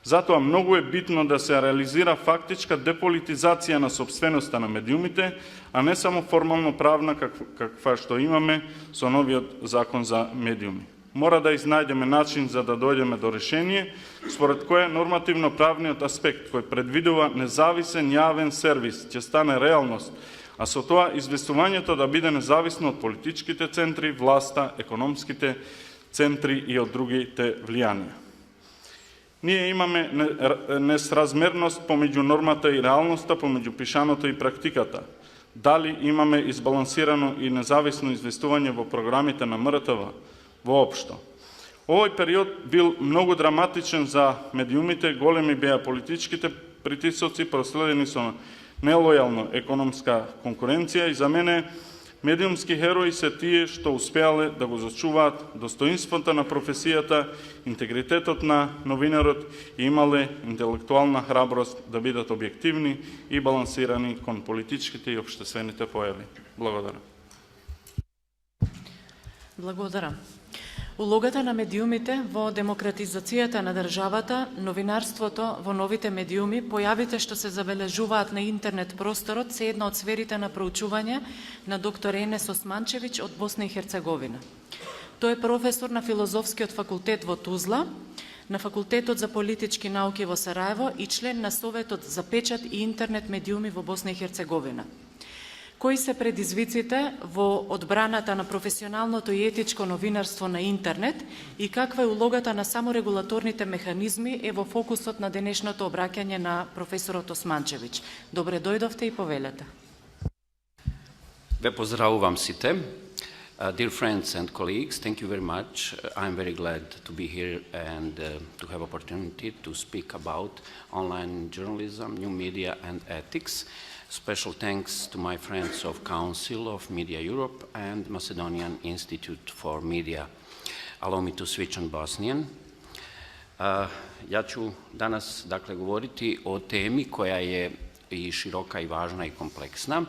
Затоа многу е битно да се реализира фактичка деполитизација на собственоста на медиумите, а не само формално правна каква што имаме со новиот закон за медиуми. Мора да изнајдеме начин за да дојдеме до решение, според кое нормативно-правниот аспект кој предвидува независен јавен сервис ќе стане реалност, а со тоа известувањето да биде независно од политичките центри, власта, економските центри и од другите влијанија. Ние имаме несразмерност помеѓу нормата и реалноста, помеѓу пишаното и практиката. Дали имаме избалансирано и независно известување во програмите на МРТВ? Воопшто. Овој период бил многу драматичен за медиумите, големи беа политичките притисоци, проследени со нелојална економска конкуренција и за мене медиумски херои се тие што успеале да го зачуваат достоинството на професијата, интегритетот на новинарот и имале интелектуална храброст да бидат објективни и балансирани кон политичките и општествените појави. Благодарам. Благодарам. Улогата на медиумите во демократизацијата на државата, новинарството во новите медиуми, појавите што се забележуваат на интернет просторот се една од сферите на проучување на доктор Енес Османчевиќ од Босна и Херцеговина. Тој е професор на Филозофскиот факултет во Тузла, на Факултетот за политички науки во Сараево и член на Советот за печат и интернет медиуми во Босна и Херцеговина. Кои се предизвиците во одбраната на професионалното и етичко новинарство на интернет и каква е улогата на саморегулаторните механизми е во фокусот на денешното обраќање на професорот Османчевиќ. Добре дојдовте и повелете. Ве поздравувам сите. Dear friends and colleagues, thank you very much. I'm very glad to be here and to have opportunity to speak about online journalism, new media and ethics. Special thanks to my friends of Council of Media Europe and Macedonian Institute for Media. Allow me to switch on Bosnian. Ja ću danas govoriti o temi koja je i široka i važna i kompleksna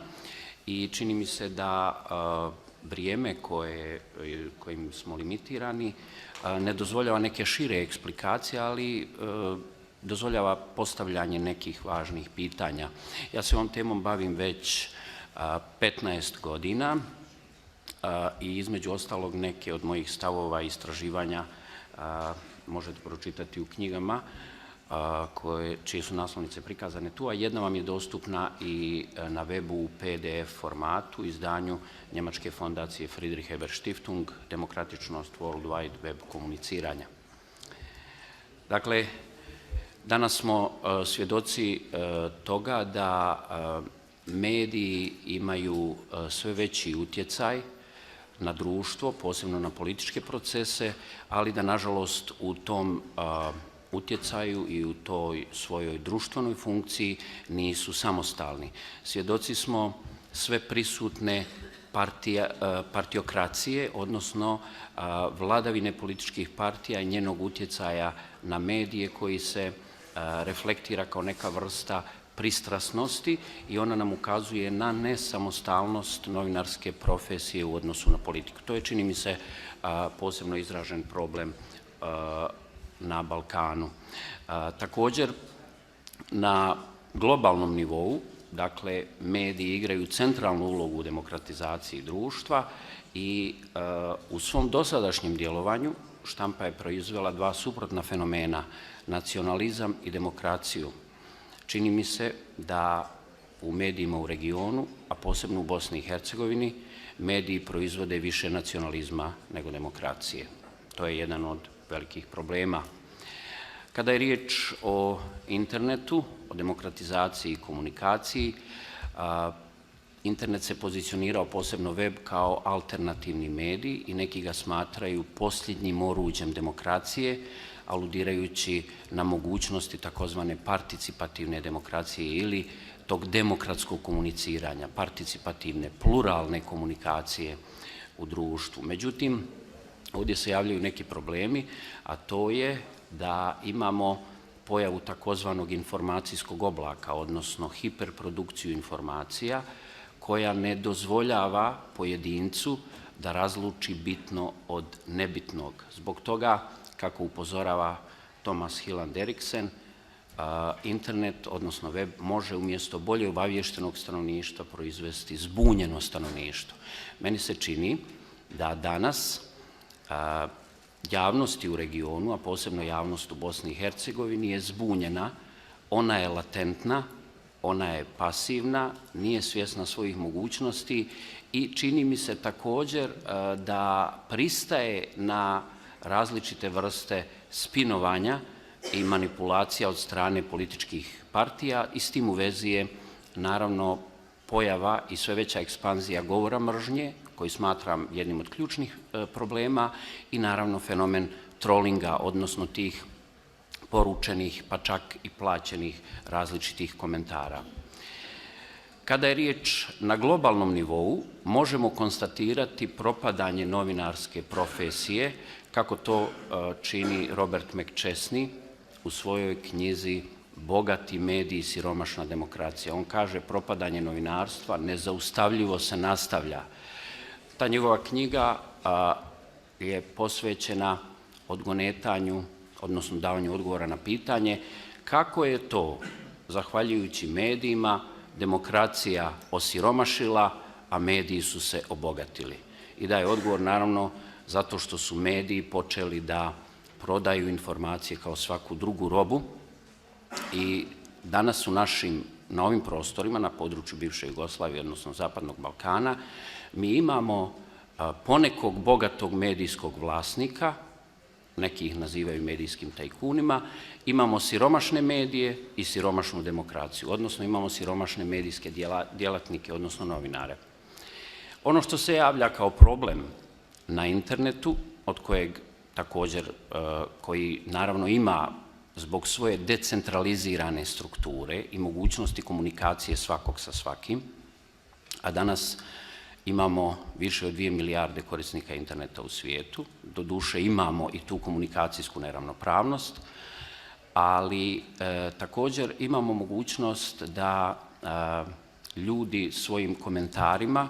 i čini mi se da vrijeme kojim smo limitirani ne dozvoljava neke šire eksplikacije, ali dozvoljava postavljanje nekih važnih pitanja. Ja se ovom temom bavim već 15 godina i između ostalog neke od mojih stavova i istraživanja možete pročitati u knjigama čije su naslovnice prikazane tu, a jedna vam je dostupna i na webu u PDF formatu, izdanju Njemačke fondacije Friedrich Ebert Stiftung, Demokratičnost World Wide Web komuniciranja. Dakle, danas smo svjedoci toga da mediji imaju sve veći utjecaj na društvo, posebno na političke procese, ali da nažalost u tom utjecaju i u toj svojoj društvenoj funkciji nisu samostalni. Svjedoci smo sve prisutne partiokracije, odnosno vladavine političkih partija i njenog utjecaja na medije koji se reflektira kao neka vrsta pristrasnosti i ona nam ukazuje na nesamostalnost novinarske profesije u odnosu na politiku. To je, čini mi se, posebno izražen problem na Balkanu. Također, na globalnom nivou, dakle, mediji igraju centralnu ulogu u demokratizaciji društva i u svom dosadašnjem djelovanju štampa je proizvela dva suprotna fenomena, nacionalizam i demokraciju. Čini mi se da u medijima u regionu, a posebno u Bosni i Hercegovini, mediji proizvode više nacionalizma nego demokracije. To je jedan od velikih problema. Kada je riječ o internetu, o demokratizaciji i komunikaciji, internet se pozicionirao, posebno web, kao alternativni medij i neki ga smatraju posljednjim oruđem demokracije, aludirajući na mogućnosti takozvane participativne demokracije ili tog demokratskog komuniciranja, participativne, pluralne komunikacije u društvu. Međutim, ovdje se javljaju neki problemi, a to je da imamo pojavu takozvanog informacijskog oblaka, odnosno hiperprodukciju informacija, koja ne dozvoljava pojedincu da razluči bitno od nebitnog. Zbog toga, kako upozorava Thomas Hilland Eriksen, internet, odnosno web, može umjesto bolje obaviještenog stanovništva proizvesti zbunjeno stanovništvo. Meni se čini da danas javnosti u regionu, a posebno javnost u Bosni i Hercegovini, je zbunjena, ona je latentna, ona je pasivna, nije svjesna svojih mogućnosti i čini mi se također da pristaje na različite vrste spinovanja i manipulacija od strane političkih partija i s tim u vezi je naravno pojava i sve veća ekspanzija govora mržnje, koji smatram jednim od ključnih problema, i naravno fenomen trollinga, odnosno tih poručenih, pa čak i plaćenih različitih komentara. Kada je riječ na globalnom nivou, možemo konstatirati propadanje novinarske profesije, kako to čini Robert McChesney u svojoj knjizi Bogati mediji, siromašna demokracija. On kaže: propadanje novinarstva nezaustavljivo se nastavlja. Ta njegova knjiga je posvećena odgonetanju, odnosno davanju odgovora na pitanje kako je to, zahvaljujući medijima, demokracija osiromašila, a mediji su se obogatili. I da je odgovor naravno zato što su mediji počeli da prodaju informacije kao svaku drugu robu i danas u na ovim prostorima, na području bivše Jugoslavije, odnosno Zapadnog Balkana, mi imamo ponekog bogatog medijskog vlasnika, neki ih nazivaju medijskim tajkunima, imamo siromašne medije i siromašnu demokraciju, odnosno imamo siromašne medijske djelatnike, odnosno novinare. Ono što se javlja kao problem na internetu, od kojeg također, koji naravno ima zbog svoje decentralizirane strukture i mogućnosti komunikacije svakog sa svakim, a danas imamo više od 2 milijarde korisnika interneta u svijetu, doduše imamo i tu komunikacijsku neravnopravnost, ali također imamo mogućnost da ljudi svojim komentarima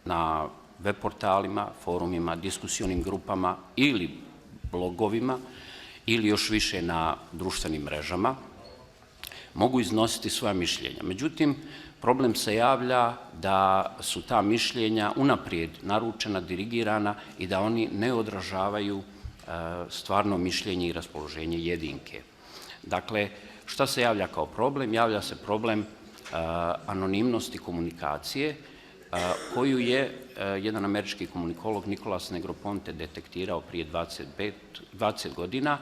na web portalima, forumima, diskusionim grupama ili blogovima ili još više na društvenim mrežama mogu iznositi svoja mišljenja. Međutim, problem se javlja da su ta mišljenja unaprijed naručena, dirigirana i da oni ne odražavaju stvarno mišljenje i raspoloženje jedinke. Dakle, šta se javlja kao problem? Javlja se problem anonimnosti komunikacije, koju je jedan američki komunikolog Nicholas Negroponte detektirao prije 20 godina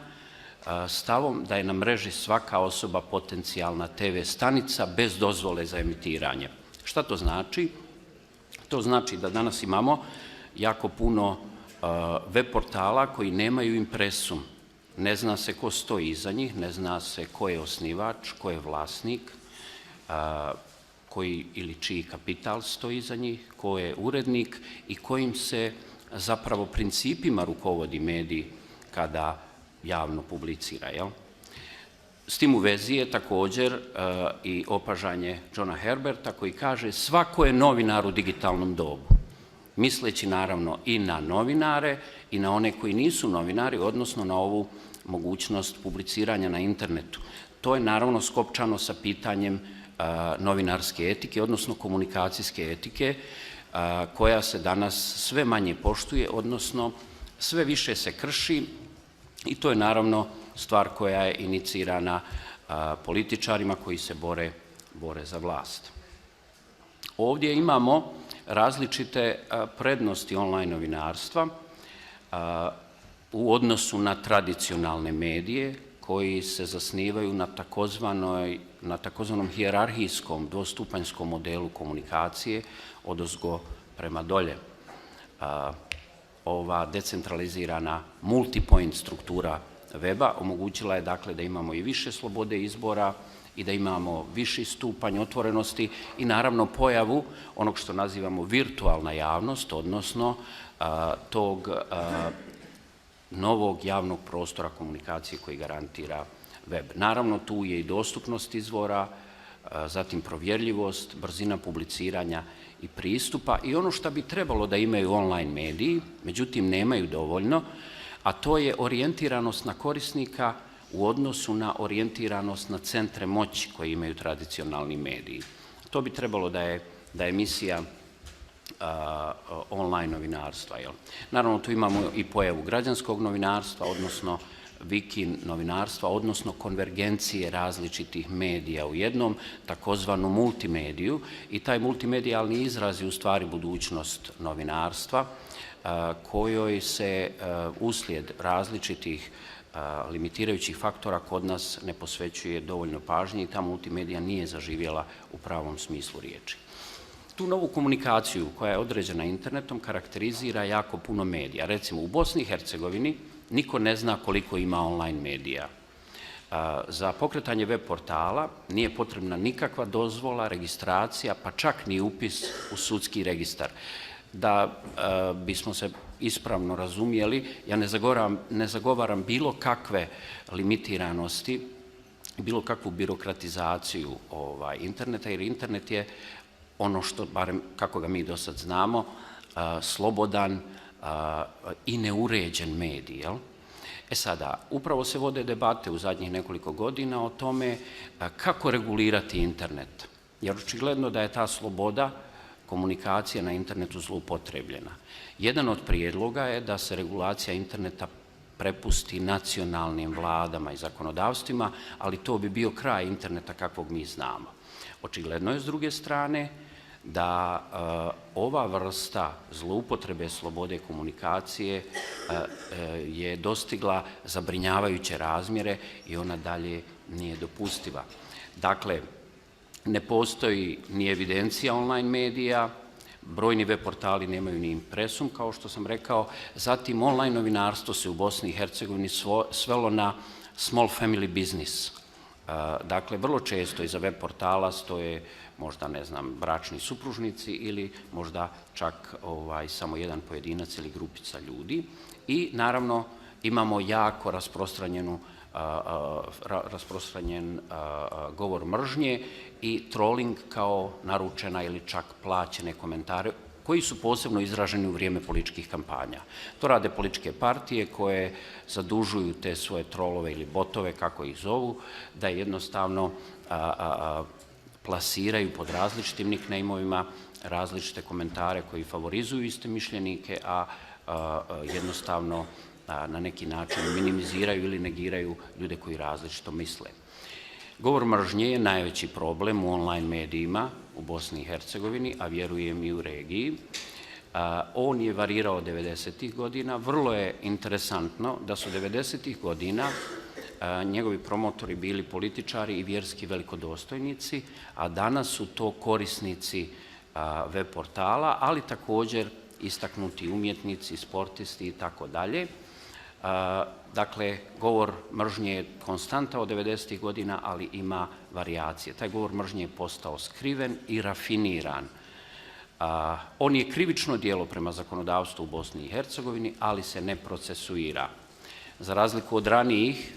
stavom da je na mreži svaka osoba potencijalna TV stanica bez dozvole za emitiranje. Šta to znači? To znači da danas imamo jako puno web portala koji nemaju impresum. Ne zna se ko stoji iza njih, ne zna se ko je osnivač, ko je vlasnik, koji ili čiji kapital stoji iza njih, ko je urednik i kojim se zapravo principima rukovodi medij kada javno publicira. S tim u vezi je također i opažanje Johna Herberta koji kaže: svako je novinar u digitalnom dobu, misleći naravno i na novinare i na one koji nisu novinari, odnosno na ovu mogućnost publiciranja na internetu. To je naravno skopčano sa pitanjem novinarske etike, odnosno komunikacijske etike, koja se danas sve manje poštuje, odnosno sve više se krši, i to je naravno stvar koja je inicirana političarima koji se bore za vlast. Ovdje imamo različite prednosti online novinarstva u odnosu na tradicionalne medije koji se zasnivaju na takozvanom hijerarhijskom dvostupanjskom modelu komunikacije odozgo prema dolje. Ova decentralizirana multipoint struktura weba omogućila je dakle da imamo i više slobode izbora i da imamo viši stupanj otvorenosti i naravno pojavu onog što nazivamo virtualna javnost, odnosno tog novog javnog prostora komunikacije koji garantira web. Naravno, tu je i dostupnost izvora, zatim provjerljivost, brzina publiciranja i pristupa i ono što bi trebalo da imaju online mediji, međutim nemaju dovoljno, a to je orijentiranost na korisnika u odnosu na orijentiranost na centre moći koje imaju tradicionalni mediji. To bi trebalo da je misija online novinarstva. Naravno, tu imamo i pojavu građanskog novinarstva, odnosno wiki novinarstva, odnosno konvergencije različitih medija u jednom, takozvanu multimediju, i taj multimedijalni izraz je u stvari budućnost novinarstva, kojoj se uslijed različitih limitirajućih faktora kod nas ne posvećuje dovoljno pažnje i ta multimedija nije zaživjela u pravom smislu riječi. Tu novu komunikaciju koja je određena internetom karakterizira jako puno medija. Recimo u Bosni i Hercegovini niko ne zna koliko ima online medija. Za pokretanje web portala nije potrebna nikakva dozvola, registracija, pa čak ni upis u sudski registar. Da bismo se ispravno razumjeli, ja ne zagovaram bilo kakve limitiranosti, bilo kakvu birokratizaciju interneta, jer internet je ono što, barem kako ga mi do sad znamo, slobodan i neuređen medij. Sada, upravo se vode debate u zadnjih nekoliko godina o tome kako regulirati internet, jer očigledno da je ta sloboda komunikacija na internetu zloupotrebljena. Jedan od prijedloga je da se regulacija interneta prepusti nacionalnim vladama i zakonodavstvima, ali to bi bio kraj interneta kakvog mi znamo. Očigledno je s druge strane da ova vrsta zloupotrebe slobode komunikacije je dostigla zabrinjavajuće razmjere i ona dalje nije dopustiva. Dakle, ne postoji ni evidencija online medija, brojni web portali nemaju ni impresum, kao što sam rekao, zatim online novinarstvo se u Bosni i Hercegovini svelo na small family business. Dakle, vrlo često iza web portala stoje možda, ne znam, bračni supružnici ili možda čak samo jedan pojedinac ili grupica ljudi. I naravno imamo jako rasprostranjen govor mržnje i trolling kao naručena ili čak plaćene komentare koji su posebno izraženi u vrijeme političkih kampanja. To rade političke partije koje zadužuju te svoje trolove ili botove, kako ih zovu, da jednostavno plasiraju pod različitim nickname-ovima različite komentare koji favorizuju istomišljenike, a jednostavno na neki način minimiziraju ili negiraju ljude koji različito misle. Govor mržnje je najveći problem u online medijima u Bosni i Hercegovini, a vjerujem i u regiji. On je varirao 90. godina. Vrlo je interesantno da su 90. godina njegovi promotori bili političari i vjerski velikodostojnici, a danas su to korisnici web portala, ali također istaknuti umjetnici, sportisti i tako dalje. Dakle, govor mržnje je konstanta od 90. godina, ali ima varijacije. Taj govor mržnje je postao skriven i rafiniran. On je krivično djelo prema zakonodavstvu u Bosni i Hercegovini, ali se ne procesuira. Za razliku od ranijih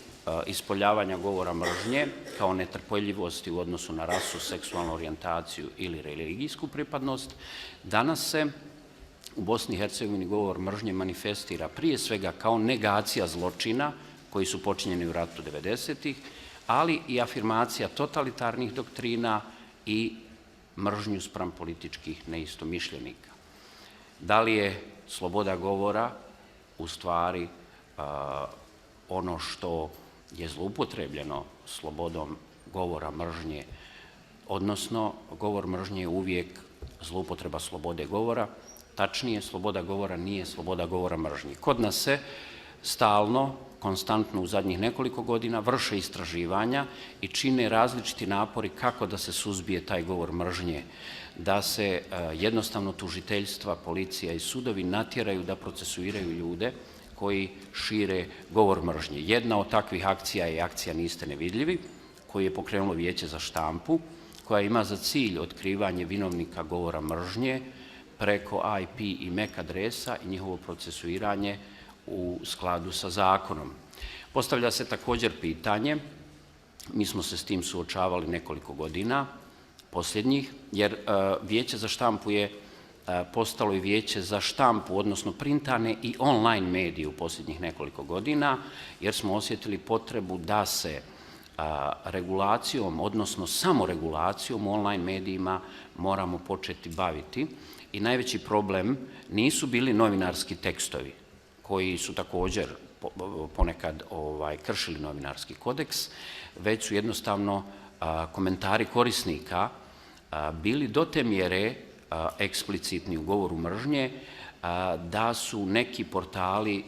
ispoljavanja govora mržnje kao netrpeljivosti u odnosu na rasu, seksualnu orijentaciju ili religijsku pripadnost, danas se u Bosni i Hercegovini govor mržnje manifestira prije svega kao negacija zločina koji su počinjeni u ratu 90-ih, ali i afirmacija totalitarnih doktrina i mržnju spram političkih neistomišljenika. Da li je sloboda govora u stvari ono što je zloupotrebljeno slobodom govora mržnje, odnosno govor mržnje je uvijek zloupotreba slobode govora. Tačnije, sloboda govora nije sloboda govora mržnje. Kod nas se stalno, konstantno u zadnjih nekoliko godina vrše istraživanja i čine različiti napori kako da se suzbije taj govor mržnje, da se jednostavno tužiteljstva, policija i sudovi natjeraju da procesuiraju ljude koji šire govor mržnje. Jedna od takvih akcija je akcija Niste nevidljivi, koju je pokrenulo Vijeće za štampu, koja ima za cilj otkrivanje vinovnika govora mržnje preko IP i MAC adresa i njihovo procesuiranje u skladu sa zakonom. Postavlja se također pitanje, mi smo se s tim suočavali nekoliko godina, posljednjih, jer Vijeće za štampu je postalo i Vijeće za štampu, odnosno printane i online medije u posljednjih nekoliko godina, jer smo osjetili potrebu da se regulacijom, odnosno samoregulacijom u online medijima moramo početi baviti. I najveći problem nisu bili novinarski tekstovi, koji su također ponekad kršili novinarski kodeks, već su jednostavno komentari korisnika bili do te mjere eksplicitni u govoru mržnje da su neki portali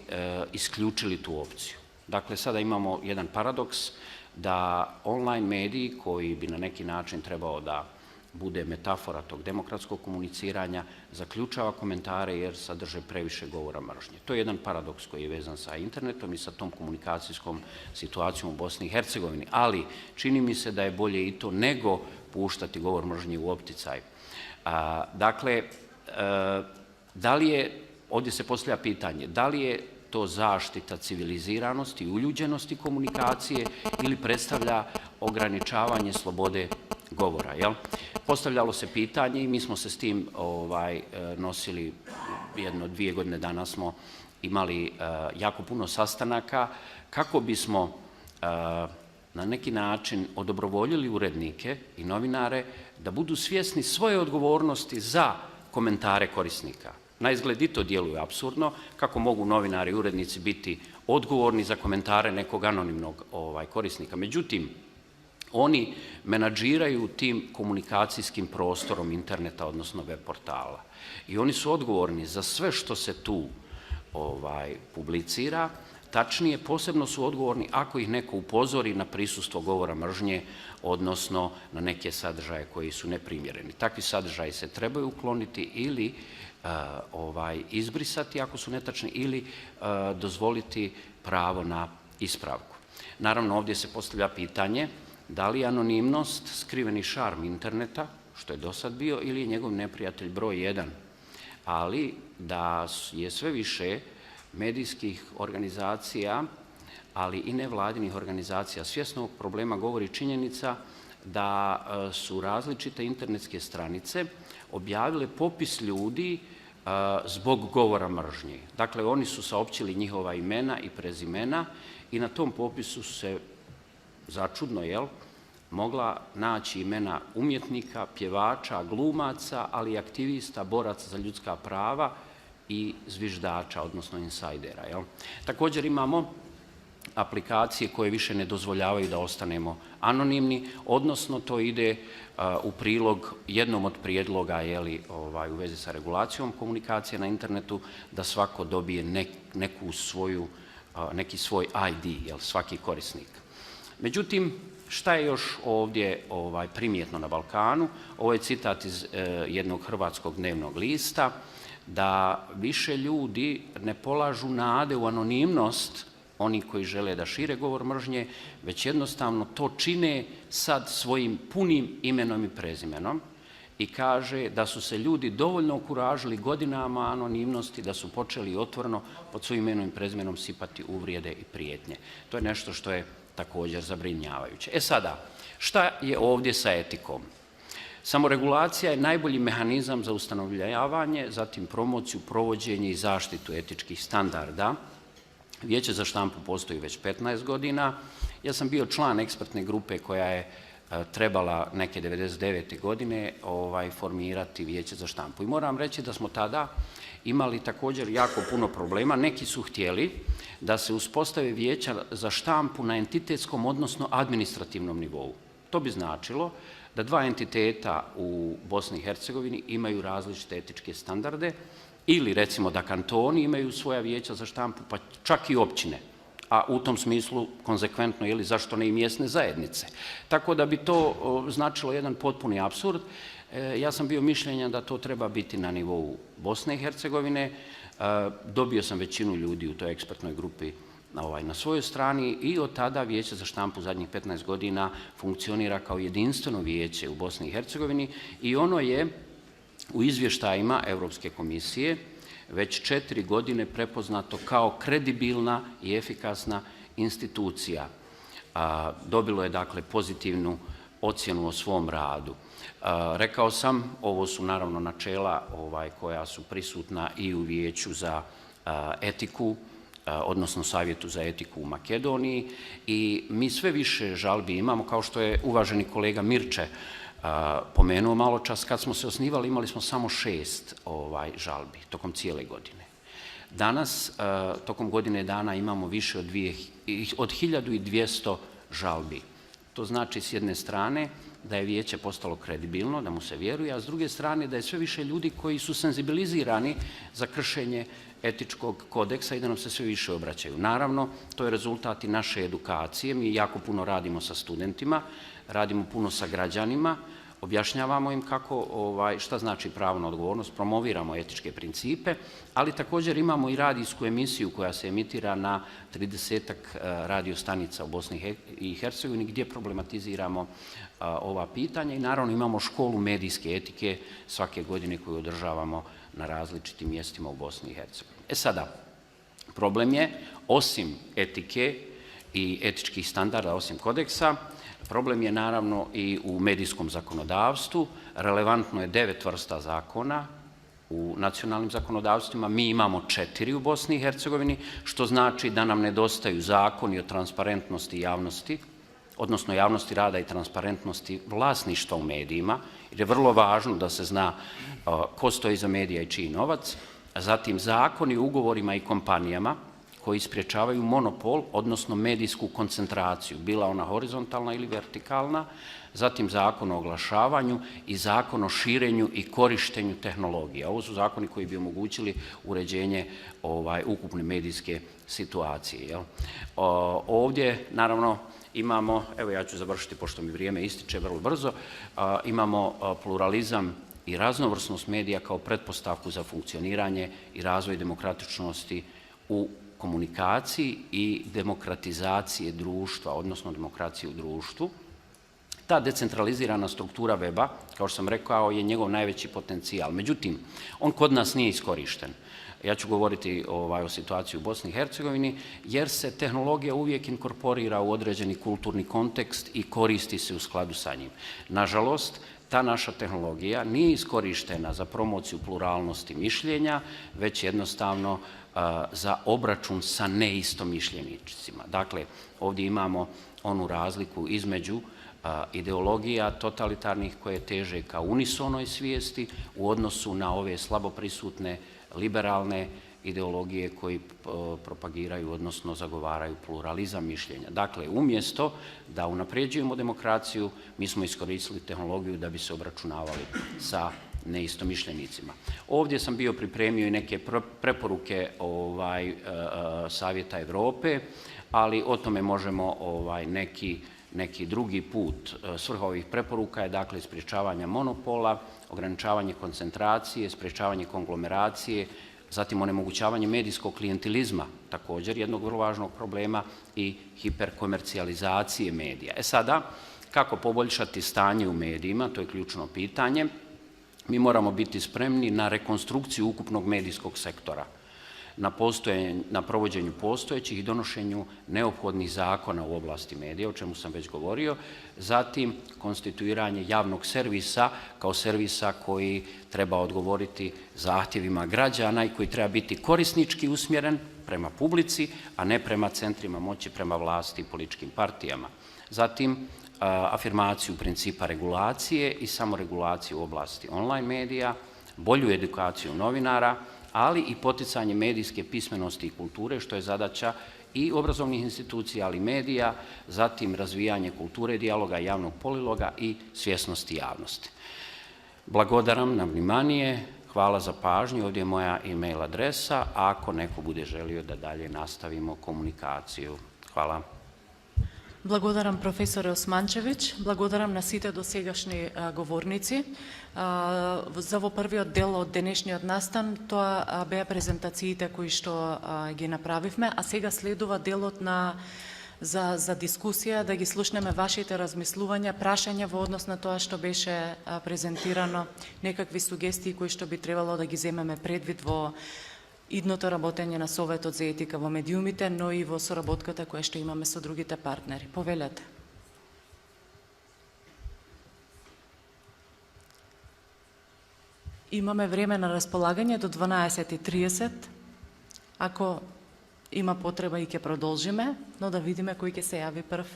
isključili tu opciju. Dakle, sada imamo jedan paradoks da online mediji koji bi na neki način trebao da bude metafora tog demokratskog komuniciranja, zaključava komentare jer sadrže previše govora mržnje. To je jedan paradoks koji je vezan sa internetom i sa tom komunikacijskom situacijom u Bosni i Hercegovini, ali čini mi se da je bolje i to nego puštati govor mržnje u opticaj. Dakle, da li je, ovdje se postavlja pitanje, da li je to zaštita civiliziranosti i uljuđenosti komunikacije ili predstavlja ograničavanje slobode govora, jel? Postavljalo se pitanje i mi smo se s tim nosili 1-2 godine, danas smo imali jako puno sastanaka kako bismo na neki način odobrovoljili urednike i novinare da budu svjesni svoje odgovornosti za komentare korisnika. Na izgled i to djeluje apsurdno, kako mogu novinari i urednici biti odgovorni za komentare nekog anonimnog korisnika. Međutim, oni menadžiraju tim komunikacijskim prostorom interneta, odnosno web portala. I oni su odgovorni za sve što se tu publicira. Tačnije, posebno su odgovorni ako ih neko upozori na prisustvo govora mržnje, odnosno na neke sadržaje koji su neprimjereni. Takvi sadržaji se trebaju ukloniti ili izbrisati ako su netačni ili dozvoliti pravo na ispravku. Naravno, ovdje se postavlja pitanje da li je anonimnost skriveni šarm interneta, što je do sad bio, ili je njegov neprijatelj broj 1. Ali da je sve više medijskih organizacija, ali i nevladinih organizacija svjesno ovog problema, govori činjenica da su različite internetske stranice objavile popis ljudi zbog govora mržnje. Dakle, oni su saopćili njihova imena i prezimena i na tom popisu se, začudno, mogla naći imena umjetnika, pjevača, glumaca, ali i aktivista, boraca za ljudska prava i zviždača, odnosno insajdera. Također imamo aplikacije koje više ne dozvoljavaju da ostanemo anonimni, odnosno to ide u prilog jednom od prijedloga u vezi sa regulacijom komunikacije na internetu, da svako dobije neki svoj ID, svaki korisnik. Međutim, šta je još ovdje primjetno na Balkanu? Ovo je citat iz jednog hrvatskog dnevnog lista, da više ljudi ne polažu nade u anonimnost oni koji žele da šire govor mržnje, već jednostavno to čine sad svojim punim imenom i prezimenom i kaže da su se ljudi dovoljno okuražili godinama anonimnosti, da su počeli otvoreno pod svojim imenom i prezimenom sipati uvrijede i prijetnje. To je nešto što je također zabrinjavajuće. Sada, šta je ovdje sa etikom? Samoregulacija je najbolji mehanizam za ustanovljavanje, zatim promociju, provođenje i zaštitu etičkih standarda. Vijeće za štampu postoji već 15 godina. Ja sam bio član ekspertne grupe koja je trebala neke 99. godine formirati Vijeće za štampu. I moram reći da smo tada imali također jako puno problema. Neki su htjeli da se uspostave Vijeća za štampu na entitetskom, odnosno administrativnom nivou. To bi značilo da dva entiteta u Bosni i Hercegovini imaju različite etičke standarde ili recimo da kantoni imaju svoja vijeća za štampu, pa čak i općine, a u tom smislu konzekventno ili zašto ne i mjesne zajednice. Tako da bi to značilo jedan potpuni apsurd. Ja sam bio mišljenja da to treba biti na nivou Bosne i Hercegovine. Dobio sam većinu ljudi u toj ekspertnoj grupi na svojoj strani i od tada Vijeće za štampu zadnjih 15 godina funkcionira kao jedinstveno vijeće u Bosni i Hercegovini i ono je u izvještajima Europske komisije već 4 godine prepoznato kao kredibilna i efikasna institucija. Dobilo je dakle pozitivnu ocjenu o svom radu. Rekao sam, ovo su naravno načela koja su prisutna i u Vijeću za etiku, odnosno Savjetu za etiku u Makedoniji i mi sve više žalbi imamo, kao što je uvaženi kolega Mirče pomenuo malo čas, kad smo se osnivali imali smo samo 6 žalbi tokom cijele godine. Danas, tokom godine dana, imamo više od 1200 žalbi. To znači s jedne strane da je vijeće postalo kredibilno, da mu se vjeruje, a s druge strane da je sve više ljudi koji su senzibilizirani za kršenje etičkog kodeksa i da nam se sve više obraćaju. Naravno, to je rezultat i naše edukacije. Mi jako puno radimo sa studentima, radimo puno sa građanima, objašnjavamo im šta znači pravo na odgovornost, promoviramo etičke principe, ali također imamo i radijsku emisiju koja se emitira na 30-ak radio stanica u Bosni i Hercegovini gdje problematiziramo ova pitanja i naravno imamo školu medijske etike svake godine koju održavamo na različitim mjestima u Bosni i Hercegovini. Sada, problem je, osim etike i etičkih standarda, osim kodeksa, problem je naravno i u medijskom zakonodavstvu. Relevantno je 9 vrsta zakona u nacionalnim zakonodavstvima. Mi imamo 4 u Bosni i Hercegovini, što znači da nam nedostaju zakoni o transparentnosti javnosti, odnosno javnosti rada i transparentnosti vlasništva u medijima, jer je vrlo važno da se zna ko stoji iza medija i čiji novac. Zatim zakoni o ugovorima i kompanijama koji sprječavaju monopol, odnosno medijsku koncentraciju, bila ona horizontalna ili vertikalna, zatim zakon o oglašavanju i zakon o širenju i korištenju tehnologija. Ovo su zakoni koji bi omogućili uređenje ukupne medijske situacije. Ovdje, naravno, imamo, evo ja ću završiti pošto mi vrijeme ističe vrlo brzo, imamo pluralizam i raznovrsnost medija kao pretpostavku za funkcioniranje i razvoj demokratičnosti u komunikaciji i demokratizacije društva, odnosno demokracije u društvu. Ta decentralizirana struktura weba, kao što sam rekao, je njegov najveći potencijal. Međutim, on kod nas nije iskorišten. Ja ću govoriti o situaciji u Bosni i Hercegovini, jer se tehnologija uvijek inkorporira u određeni kulturni kontekst i koristi se u skladu sa njim. Nažalost, ta naša tehnologija nije iskorištena za promociju pluralnosti mišljenja, već jednostavno za obračun sa neistomišljenicima. Dakle, ovdje imamo onu razliku između ideologija totalitarnih koje teže ka unisonoj svijesti u odnosu na ove slabo prisutne liberalne ideologije koji propagiraju, odnosno zagovaraju pluralizam mišljenja. Dakle, umjesto da unapređujemo demokraciju, mi smo iskoristili tehnologiju da bi se obračunavali sa neistomišljenicima. Ovdje sam bio pripremio i neke preporuke Savjeta Europe, ali o tome možemo neki drugi put. Svrha ovih preporuka je dakle sprječavanje monopola, ograničavanje koncentracije, sprječavanje konglomeracije, zatim onemogućavanje medijskog klijentelizma, također jednog vrlo važnog problema, i hiperkomercijalizacije medija. Sada, kako poboljšati stanje u medijima, to je ključno pitanje. Mi moramo biti spremni na rekonstrukciju ukupnog medijskog sektora, na provođenju postojećih i donošenju neophodnih zakona u oblasti medija, o čemu sam već govorio, zatim konstituiranje javnog servisa kao servisa koji treba odgovoriti zahtjevima građana i koji treba biti korisnički usmjeren prema publici, a ne prema centrima moći, prema vlasti i političkim partijama. Zatim, afirmaciju principa regulacije i samoregulacije u oblasti online medija, bolju edukaciju novinara, ali i poticanje medijske pismenosti i kulture, što je zadaća i obrazovnih institucija, ali i medija, zatim razvijanje kulture dijaloga, javnog poliloga i svjesnosti javnosti. Blagodaram na vнимание Hvala za pažnju, ovdje je moja e-mail adresa, ako neko bude želio da dalje nastavimo komunikaciju. Hvala. Благодарам професоре Османчевич, благодарам на сите досегашни говорници. За во првиот дел од денешниот настан, тоа беа презентациите кои што ги направивме, а сега следува делот за дискусија, да ги слушнеме вашите размислувања, прашања во однос на тоа што беше презентирано, некакви сугестии кои што би требало да ги земеме предвид во идното работење на Советот за етика во медиумите, но и во соработката која што имаме со другите партнери. Повелете. Имаме време на располагање до 12:30. Ако има потреба и ќе продолжиме, но да видиме кој ќе се јави прв.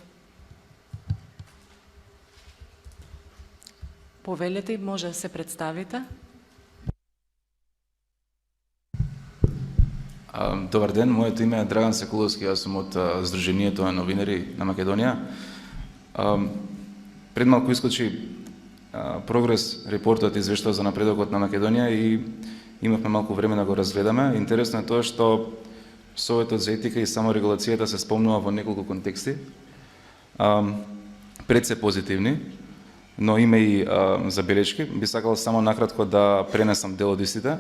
Повелете и може да се представите. Добар ден, моето име е Драган Секуловски, јас сум од Сдруженијето на новинари на Македонија. Пред малку искочи прогрес репортот извештава за напредокот на Македонија и имавме малку време да го разгледаме. Интересно е тоа што Советот за етика и саморегулацијата се спомнува во неколку контексти. Пред се позитивни, но има и забелешки. Би сакал само накратко да пренесам дел од истите.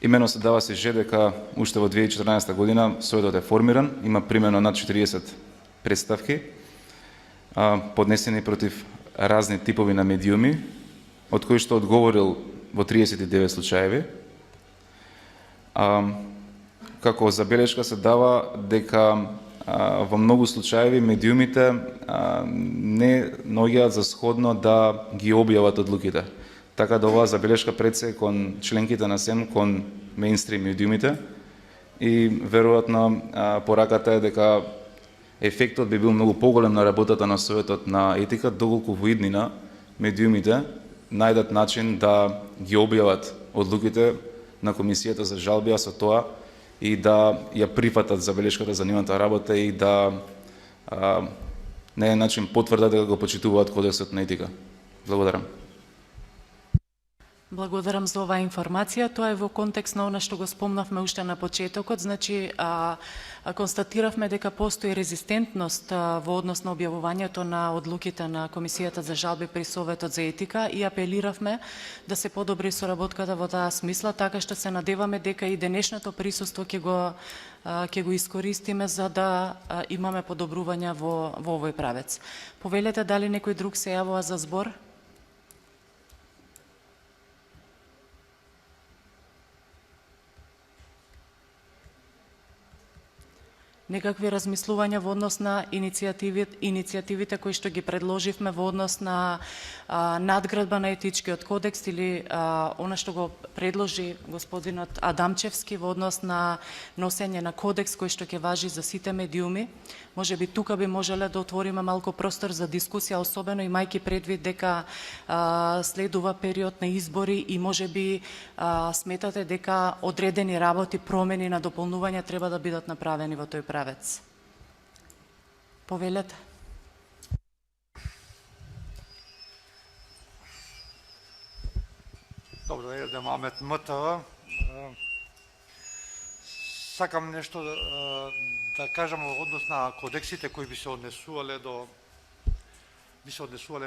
Имено се дава се дека уште во 2014 година Советот е формиран, има примерно над 40 представки, поднесени против разни типови на медиуми, од кои што одговорил во 39 случаеви. Како забелешка се дава дека во многу случаеви медиумите не наоѓаат за сходно да ги објават одлуките. Така да оваа забелешка пред се кон членките на СЕМ, кон мејнстрим медиумите и веројатно пораката е дека ефектот би бил многу поголем на работата на Советот на етика, доколку во иднина медиумите најдат начин да ги објават одлуките на Комисијата за жалби, а со тоа и да ја прифатат забелешката за нивната работа и да на еден начин потврдат дека го почитуваат Кодексот на етика. Благодарам. Благодарам за оваа информација. Тоа е во контекст на она што го спомнавме уште на почетокот. Значи, констатиравме дека постои резистентност во однос на објавувањето на одлуките на Комисијата за жалби при Советот за етика и апелиравме да се подобри соработката во таа смисла, така што се надеваме дека и денешното присуство ќе го искористиме за да имаме подобрувања во овој правец. Повелете дали некој друг се јавува за збор? Некакви размислувања во однос на иницијативите кои што ги предложивме во однос на надградба на етичкиот кодекс или она што го предложи господинот Адамчевски во однос на носење на кодекс кој што ќе важи за сите медиуми. Може би тука би можеле да отвориме малку простор за дискусија, особено имајќи предвид дека следува период на избори и може би сметате дека одредени работи, промени на дополнување треба да бидат направени во тој правец. Повелете. Добро, Ердем Амет МТВ. Сакам нешто да кажам во однос на кодексите кои би се однесувале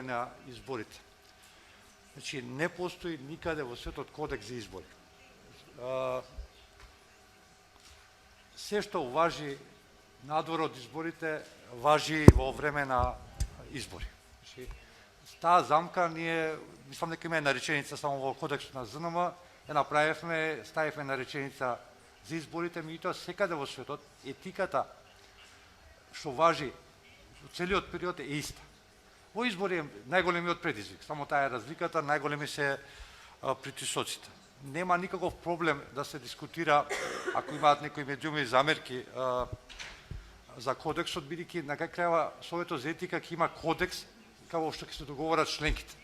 на изборите. Значи, не постои никаде во светот кодекс за избори. Се што важи надвор од изборите, важи и во време на избори. Значи, таа замка ние, мислам дека има една реченица само во кодексот на ЗНМ, ја направивме, ставивме на реченица за изборите, меѓутоа секаде во светот етиката што важи во целиот период е иста. Во избори е најголемиот предизвик, само таа е разликата, најголеми се притисоците. Нема никаков проблем да се дискутира, ако имаат некои медиуми замерки за кодексот, бидејќи на крај Советот за етика ќе има кодекс како што ќе се договорат членките.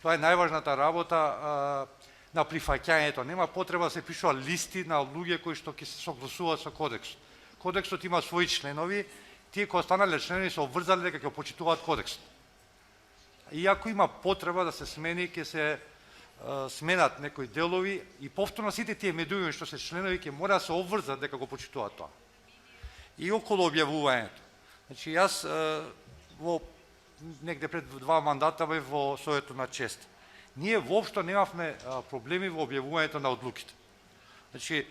Тоа е најважната работа на прифаќањето. Нема потреба да се пишува листи на луѓе кои што ќе се согласуваат со кодексот. Кодексот има своји членови, тие кои останале членови се обврзале дека ќе почитуваат кодексот. И ако има потреба да се смени, ќе се сменат некои делови и повторно сите тие медиуми што се членови ќе мора да се обврзат дека го почитуваат тоа. И околу објавувањето. Значи јас во негде пред 2 мандата бев во Советот на чест. Ние воопшто немавме проблеми во објавувањето на одлуките. Значи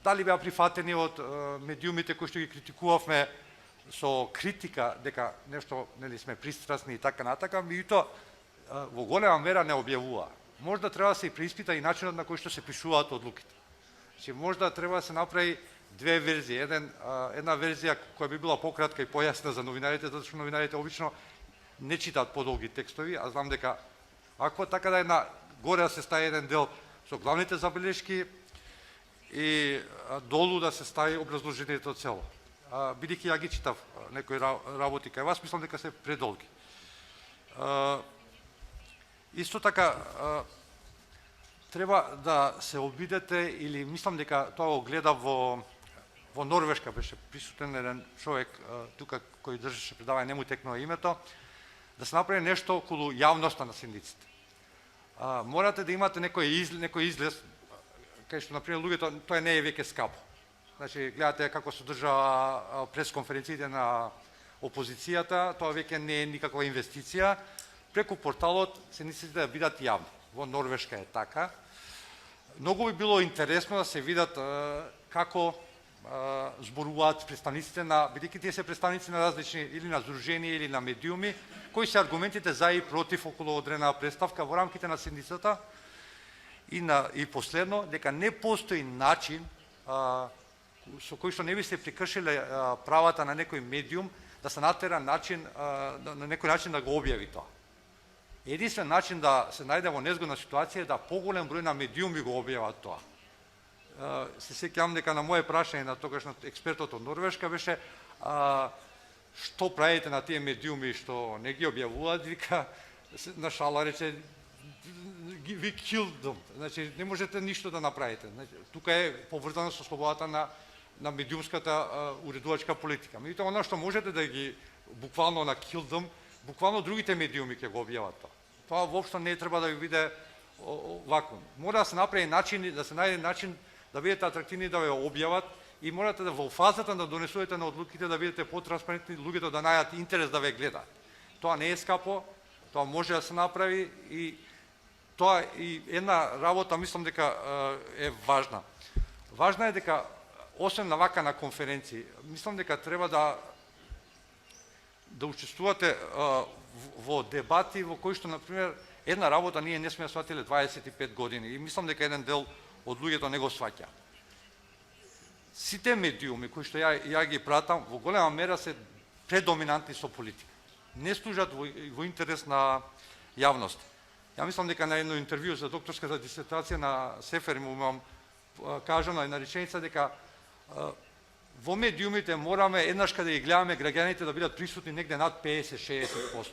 дали беа прифатени од медиумите кои што ги критикувавме со критика дека нешто нели сме пристрасни и така натака, меѓутоа во голема мера не објавува. Можда треба да се преиспита и начинот на кој што се пишуваат одлуките. Значи можда треба да се направи две верзии. Една верзија која би била пократка и појасна за новинарите, затоа што новинарите обично не читаат подолги текстови, а знам дека ако така да една горе да се стави еден дел со главните забелешки и долу да се стави образложението цело. Бидејќи ја ги читав некои работи кај вас, мислам дека се предолги. Исто така треба да се обидете, или мислам дека тоа го гледав во Норвешка, беше присутен еден човек тука кој држеше предавање, не му текнува името, да се направи нешто околу јавноста на синдиците. Морате да имате некој излез, кај што, например, луѓето, тоа не е веќе скапо. Значи, гледате како се држа пресконференциите на опозицијата, тоа веќе не е никаква инвестиција. Преку порталот синдиците да бидат јавни. Во Норвешка е така. Многу би било интересно да се видат како зборуваат представниците на, бидејќи тие се представници на различни или на здруженија или на медиуми, кои се аргументите за и против околу одредена представка во рамките на синдицата, и последно дека не постои начин со кој што не би се прекршиле правата на некој медиум да се натера начин на некој начин да го објави тоа. Единствен начин да се најде во незгодна ситуација е да поголем број на медиуми го објават тоа. Се сеќавам дека на моje прашање на тогашниот експертот од Норвешка беше што правите на тие медиуми што не ги објавуваат, вика, на шала рече, we killed them. Значи, не можете ништо да направите. Значи, тука е поврзано со слободата на медиумската уредувачка политика. Меѓутоа, она што можете да ги буквално на kill them, буквално другите медиуми ќе го објават тоа. Тоа воопшто не треба да ви биде вакуум. Мора да се направи начин, да се најде начин да бидете атрактивни да ве објават и морате да во фазата на донесување на одлуките да бидете потранспарентни, луѓето да најдат интерес да ве гледаат. Тоа не е скапо, тоа може да се направи и тоа и една работа мислам дека е важна. Важна е дека освен на вака на конференции, мислам дека треба да учествувате во дебати во кои што, например, една работа ние не сме сватиле 25 години и мислам дека еден дел од луѓето не го сваќа. Сите медиуми кои што ја ги пратам во голема мера се предоминантни со политика. Не служат во интерес на јавност. Ја мислам дека на едно интервју за докторската дисертација на Сефер му имам кажано една реченица дека во медиумите мораме еднаш каде ги гледаме граѓаните да бидат присутни негде над 50-60%.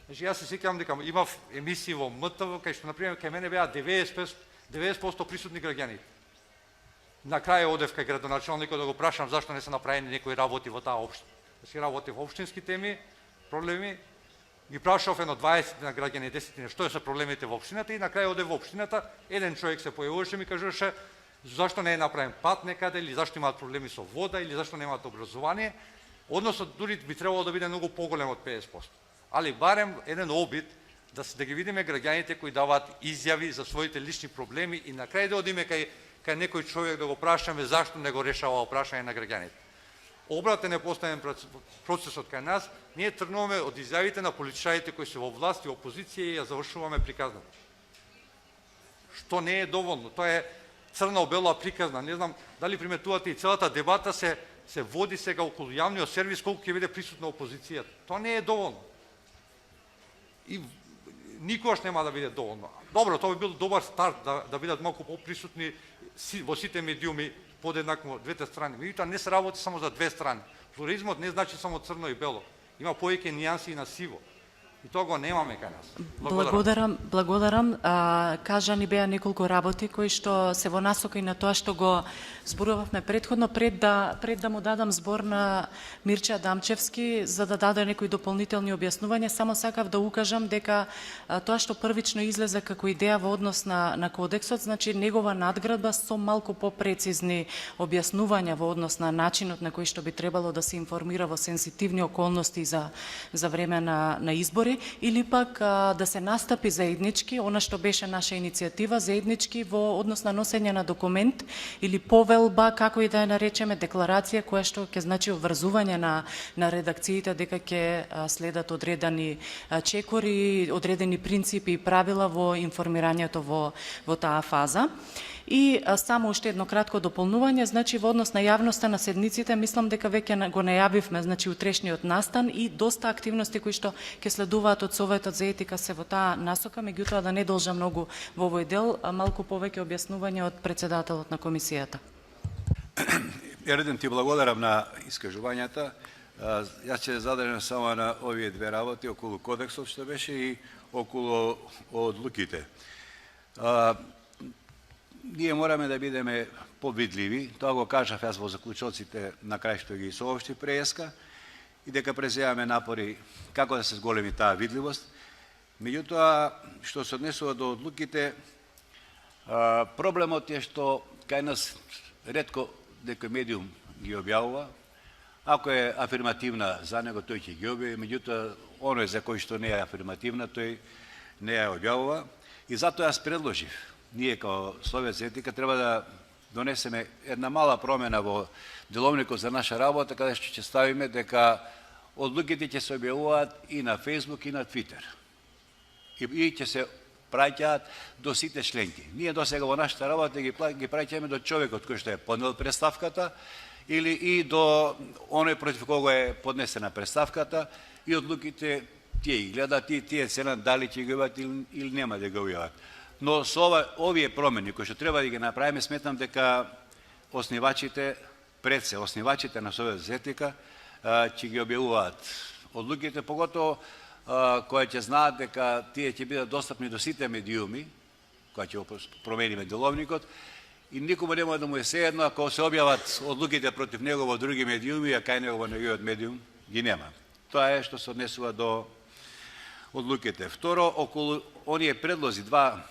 Значи јас се сеќавам дека имав емисии во МТВ кај што например кај мене беа 90% присутни граѓани. На крај одев кај градоначалникот да го прашам зашто не се направени некои работи во таа општина. Значи работи во општински теми, проблеми, ги прашав едно 20 на граѓани, 10 што се проблемите во општината и на крај одев во општината, еден човек се појавуваше и ми кажуваше зашто не е направен пат некаде, или зашто имаат проблеми со вода, или зашто немаат образование, односно дури би требало да биде многу поголем од 50%. Али барем еден обид да ги видиме граѓаните кои даваат изјави за своите лични проблеми и на крај да одиме кај некој човек да го прашаме зашто не го решава прашање на граѓаните. Обратен е поставен процесот кај нас, ние тргнуваме од изјавите на политичарите кои се во власт и опозиција и ја завршуваме приказната. Што не е доволно, тоа е црно-бела приказна. Не знам дали приметувате и целата дебата се води сега околу јавниот сервис колку ќе биде присутна опозицијата. Тоа не е доволно. И никогаш нема да биде доволно. Добро, тоа би бил добар старт да бидат малку поприсутни во сите медиуми подеднакво двете страни. Меѓутоа не се работи само за две страни. Плурализмот не значи само црно и бело. Има повеќе нијанси и на сиво. И тоа го немаме кај нас. Благодарам. Кажани беа неколку работи кои што се во насока и на тоа што го зборувавме претходно, пред да му дадам збор на Мирча Дамчевски за да даде некои дополнителни објаснувања, само сакав да укажам дека тоа што првично излезе како идеја во однос на кодексот, значи негова надградба со малку попрецизни објаснувања во однос на начинот на кој што би требало да се информира во сензитивни околности за време на избори, или пак да се настапи заеднички, она што беше наша иницијатива, заеднички во однос на носење на документ или повелба, како и да ја наречеме, декларација која што ќе значи обврзување на редакциите дека ќе следат одредени чекори, одредени принципи и правила во информирањето во таа фаза. И само уште едно кратко дополнување, значи во однос на јавноста на седниците, мислам дека веќе го најавивме, значи утрешниот настан и доста активности кои што ќе следуваат од Советот за етика се во таа насока, меѓутоа да не должам многу во овој дел, малку повеќе објаснување од председателот на комисијата. Ерден, ти благодарам на искажувањата. Јас ќе задржам само на овие две работи околу кодексот што беше и околу одлуките. Ние мораме да бидеме повидливи, тоа го кажав јас во заклучоците на крај што ги соопшти преска, и дека преземаме напори како да се зголеми таа видливост. Меѓутоа, што се однесува до одлуките, проблемот е што кај нас ретко некој медиум ги објавува. Ако е афирмативна за него, тој ќе ги објави, меѓутоа, оној за кој што не е афирмативна, тој не ја објавува. И затоа јас предложив, ние како Совет за етика треба да донесеме една мала промена во деловникот за наша работа, каде што ќе ставиме дека одлуките ќе се објавуваат и на Facebook и на Twitter. И ќе се праќаат до сите членки. Ние досега во нашата работа ги праќаме до човекот кој што е поднел представката или и до оној против кого е поднесена представката, и одлуките тие ги гледаат и тие ценат дали ќе ги објават или нема да ги објават. Но со овие промени кои што треба да ги направиме, сметам дека основачите на Совет за етика ќе ги објавуваат одлуките, поготово кои ќе знаат дека тие ќе бидат достапни до сите медиуми, кои ќе промениме деловникот, и никому нема да му е сеедно ако се објават одлуките против него во други медиуми, а кај него во неговиот медиум ги нема. Тоа е што се однесува до одлуките. Второ, околу оние предлози, два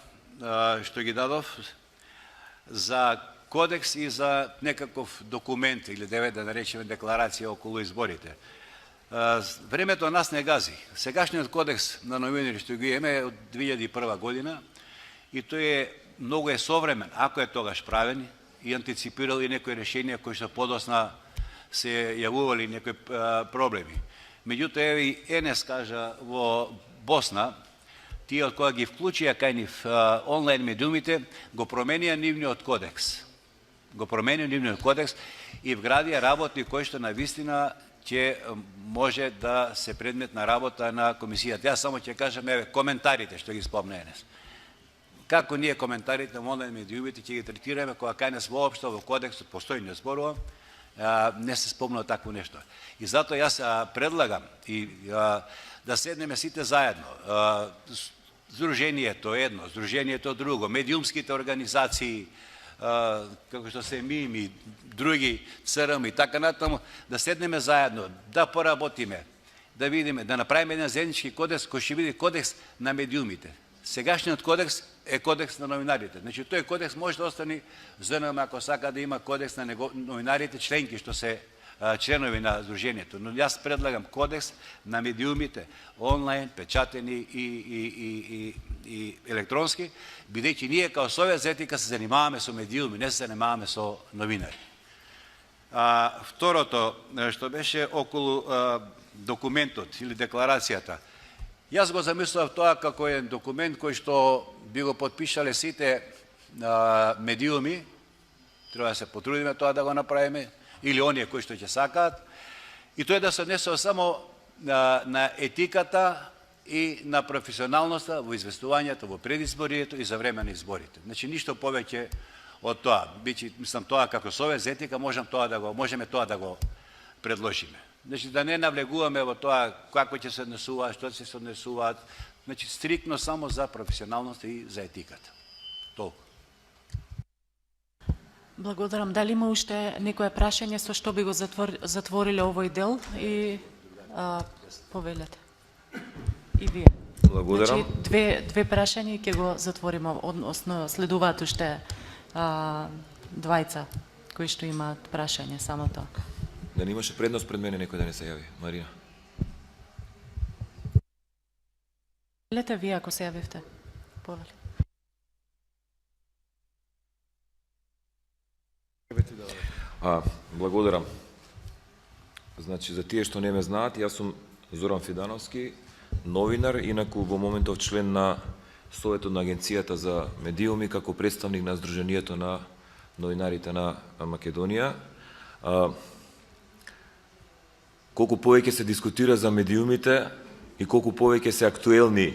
што ги дадов, за кодекс и за некаков документ, или да наречеме декларација околу изборите. Времето нас не гази. Сегашниот кодекс на новинари што ги имаме од 2001 година, и тој е многу современ, ако е тогаш правен и антиципирал и некои решенија кои што подосна се јавували некои проблеми. Меѓутоа, еве и ЕНЕС кажа во Босна, тие од кога ги вклучија кај нив онлайн медиумите, го променија нивниот кодекс. И вградија работи кои што навистина ќе може да се предмет на работа на комисијата. Јас само ќе кажам, еве, коментарите што ги спомна ЕНЕС. Како ние коментарите на онлайн медиумите ќе ги третираме, кога кај нас воопшто во кодексот постои, не зборувам, не се спомнува такво нешто. И затоа јас предлагам и да седнеме сите заедно, Здруженијето едно, Здруженијето друго, медиумските организации, како што се МИМ и други, ЦРМ и така натаму, да седнеме заедно, да поработиме, да видиме, да направиме еден заеднички кодекс кој ќе биде кодекс на медиумите. Сегашниот кодекс е кодекс на новинарите. Значи, тој кодекс може да остане ЗНМ ако сака да има кодекс на новинарите, членки што се членови на Здруженијето. Но јас предлагам кодекс на медиумите, онлайн, печатени и електронски, бидејќи ние као Совет за етика се занимаваме со медиуми, не се занимаваме со новинари. Второто, што беше околу документот или декларацијата, јас го замислував тоа како еден документ кој што би го подпишале сите медиуми, треба да се потрудиме тоа да го направиме, или оние кои што ќе сакаат, и тој да се однесува само на етиката и на професионалноста во известувањето, во предизборието и за време на изборите. Значи, ништо повеќе од тоа. Мислам, тоа како Совет за етика можеме тоа да го предложиме. Значи да не навлегуваме во тоа како ќе се однесуваат, што ќе се однесуваат, значи стриктно само за професионалност и за етиката. Толку. Благодарам. Дали има уште некое прашање со што би го затвориле овој дел и повелете? И вие. Благодарам. Значи, две прашања и ќе го затвориме, односно следуваат уште двајца кои што имаат прашање, само тоа. Да не имаше предност пред мене некој да не се јави, Марина. Лете вие ако се јавивте. Повели. Благодарам. Значи, за тие што не ме знаат, јас сум Зоран Фидановски, новинар, инаку во моментов член на Советот на Агенцијата за медиуми, како представник на Сдруженијето на новинарите на Македонија. Колку повеќе се дискутира за медиумите и колку повеќе се актуелна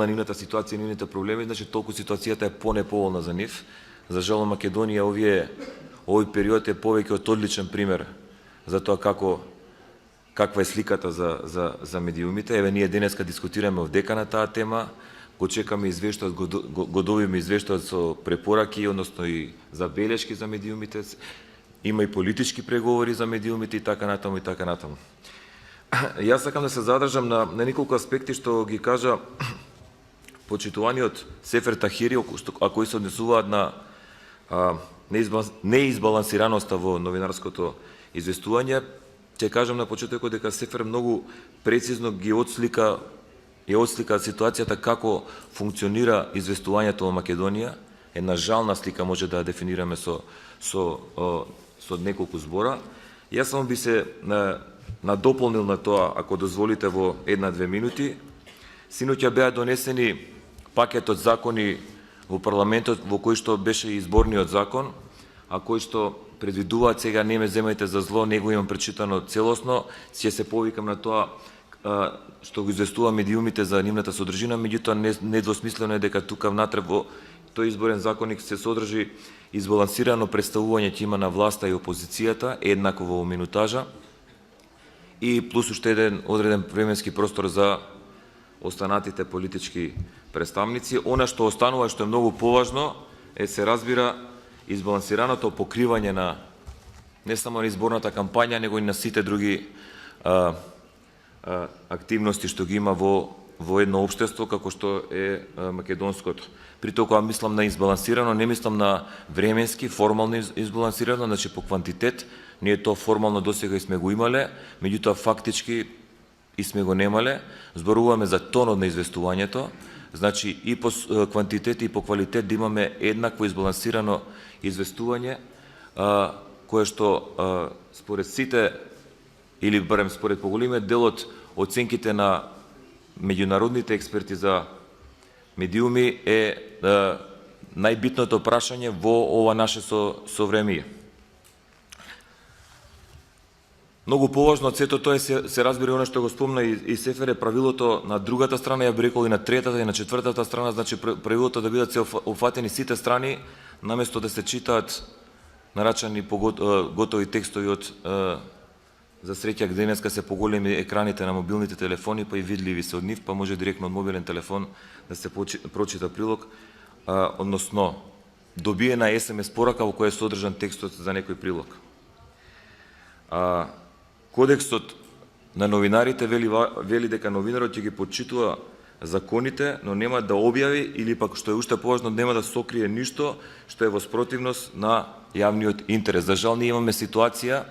нивната ситуација и нивните проблеми, значи толку ситуацијата е понеповолна за нив. За жал Македонија овој период е повеќе од одличен пример за тоа каква е сликата за медиумите. Еве ние денеска дискутираме овдека на таа тема, го чекаме извештајот, го добиваме извештајот со препораки, односно и забелешки за медиумите. Има и политички преговори за медиумите и така натаму и така натаму. Јас сакам да се задржам на неколку аспекти што ги кажа почитуваниот Сефер Тахири, а кои се однесуваат на неизбалансираноста во новинарското известување. Ќе кажам на почетокот дека Сефер многу прецизно ги отслика ситуацијата како функционира известувањето во Македонија. Една жална слика може да ја дефинираме со неколку збора. Јас само би се надополнил на тоа, ако дозволите, во 1-2 минути. Синоќа беа донесени пакетот закони во парламентот во кој што беше изборниот закон, а кој што предвидуваат, сега не ме земајте за зло, не го имам пречитано целосно, ќе се повикам на тоа што го известува медиумите за нивната содржина, меѓутоа недвосмислено е дека тука внатре во тој изборен законник се содржи избалансирано представување ќе има на власта и опозицијата, еднакво во минутажа, и плюс уште еден одреден временски простор за останатите политички представници. Она што останува, што е многу поважно, се разбира избалансираното покривање на не само на изборната кампања, него и на сите други активности што ги има во едно општество како што е македонското. При тоа кога мислам на избалансирано, не мислам на временски, формално избалансирано, значи по квантитет, ние тоа формално досега и сме го имале, меѓутоа фактички и сме го немале. Зборуваме за тонот на известувањето, значи и по квантитет и по квалитет да имаме еднакво избалансирано известување, кое што според сите, или барем според поголемиот дел од оценките на меѓународните експерти за медиуми е најбитното прашање во ова наше совремие. Многу поважно од сето тоа се разбира оно што го спомна и Сефер, е правилото на другата страна, ја би рекол и на третата и на четвртата страна, значи правилото да бидат се опфатени сите страни, наместо да се читаат нарачани готови текстови од за среќа денеска се поголеми екраните на мобилните телефони, па и видливи се од нив, па може директно од мобилен телефон да се прочита прилог, односно добиена SMS порака во која е содржан текстот за некој прилог. Кодексот на новинарите вели дека новинарот ќе ги почитува законите, но нема да објави или пак, што е уште поважно, нема да сокрие ништо што е во спротивност на јавниот интерес. За жал ние имаме ситуација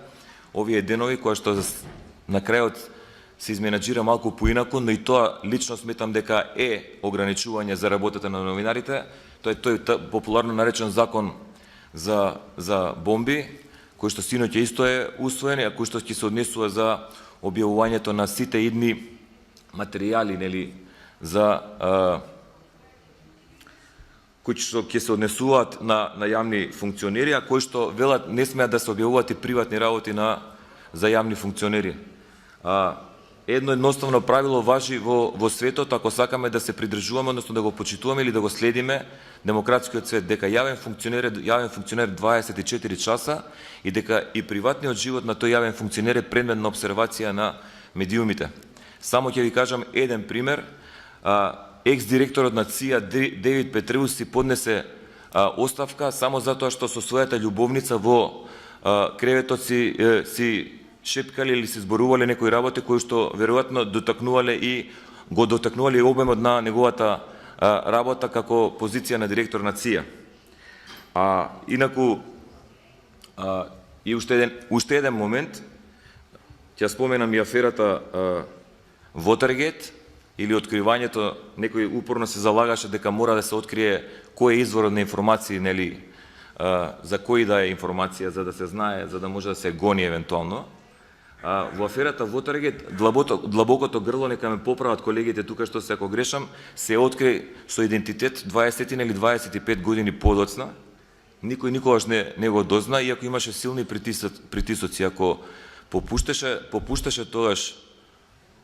овие денови која што на крајот се изменаџира малку поинаку, но и тоа лично сметам дека е ограничување за работата на новинарите. Тоа е тој популарно наречен закон за бомби, кој што синоќа исто е усвоен, а кој што ќе се однесува за објавувањето на сите идни материјали, нели, за кои што ќе се однесуваат на јавни функционери, а кои што велат не смеат да се објавуваат и приватни работи за јавни функционери. едно едноставно правило важи во светот, ако сакаме да се придржуваме, односно да го почитуваме или да го следиме демократскиот свет, дека јавен функционер 24 часа и дека и приватниот живот на тој јавен функционер е предмет на обсервација на медиумите. Само ќе ви кажам еден пример. Екс-директорот на ЦИА Девид Петреус си поднесе оставка само затоа што со својата љубовница во креветот си шепкали или се зборувале некои работи кои што веројатно дотакнувале и го дотакнувале обемот на неговата работа како позиција на директор на ЦИА. Инаку и уште еден момент ќе споменам и аферата Watergate или откривањето, некој упорно се залагаше дека мора да се открие кој е изворот на информации, нели, за кој да е информација, за да се знае, за да може да се гони евентуално. Во аферата Watergate, длабокото грло, нека ме поправат колегите тука што се ако грешам, се откри со идентитет 20 или 25 години подоцна. Никој никогаш не го дозна, иако имаше силни притисоци. Ако попушташе тогаш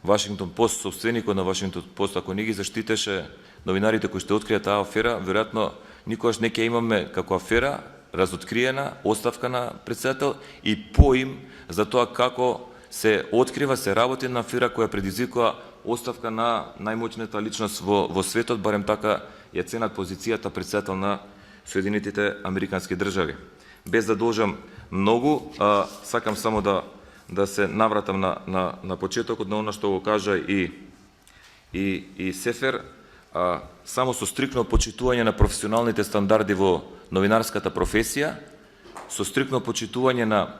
Вашингтон Пост, собственикот на Вашингтон Пост, ако не ги заштитеше новинарите кои ще откријат таа афера, веројатно никогаш не ќе имаме како афера разоткриена оставка на председател и поим за тоа како се открива, се работи на афера која предизвикува оставка на најмоćната личност во светот, барем така ја ценат позицијата председател на Соединетите Американски држави. Без да должам многу, сакам само да се навратам на почетокот на оно што го кажа и Сефер, само со стрикно почитување на професионалните стандарди во новинарската професија, со стрикно почитување на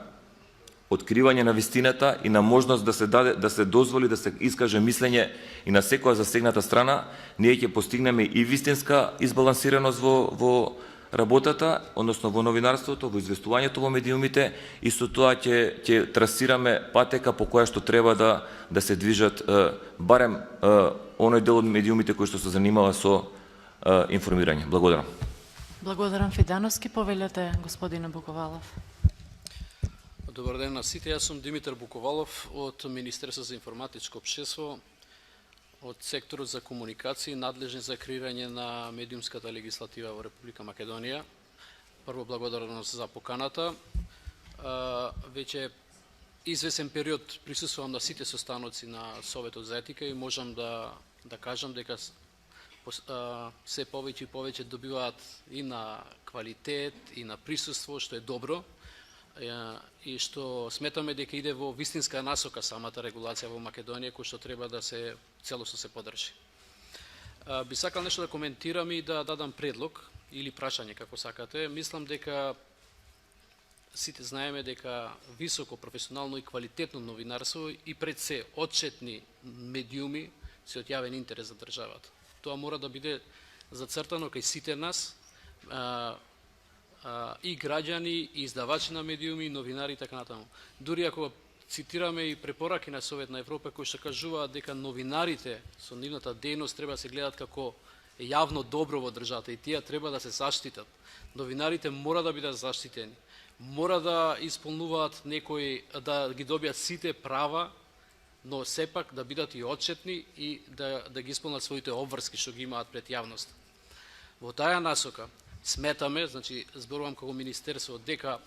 откривање на вистината и на можност да се дозволи да се искаже мислење и на секоја засегната страна, ние ќе постигнеме и вистинска избалансираност во работата, односно во новинарството, во известувањето во медиумите, и со тоа ќе трасираме патека по која што треба да се движат барем оној дел од медиумите кои што се занимава со информирање. Благодарам. Благодарам. Фидановски, повелете, господине Буковалов. Добар ден на сите, јас сум Димитар Буковалов од Министерство за информатичко општество, од секторот за комуникации, надлежни за креирање на медиумската легислатива во Република Македонија. Прво, благодарност за поканата. Веќе извесен период присуствувам на сите состаноци на Советот за етика и можам да кажам дека се повеќе и повеќе добиваат и на квалитет, и на присуство, што е добро, и што сметаме дека иде во вистинска насока самата регулација во Македонија, кој што треба да се целосно се подржи. Би сакал нешто да коментирам и да дадам предлог или прашање, како сакате. Мислам дека сите знаеме дека високо, професионално и квалитетно новинарство и пред се отчетни медиуми се од јавен интерес за државата. Тоа мора да биде зацртано кај сите нас, и граѓани, и издавачи на медиуми, и новинари и така натаму. Дури ако цитираме и препораки на Совет на Европа кои што кажуваат дека новинарите со нивната дејност треба да се гледат како јавно добро во државата и тие треба да се заштитат. Новинарите мора да бидат заштитени. Мора да исполнуваат да ги добијат сите права, но сепак да бидат и отчетни и да ги исполнат своите обврски што ги имаат пред јавност. Во таа насока сметаме, значи зборувам како министерство, дека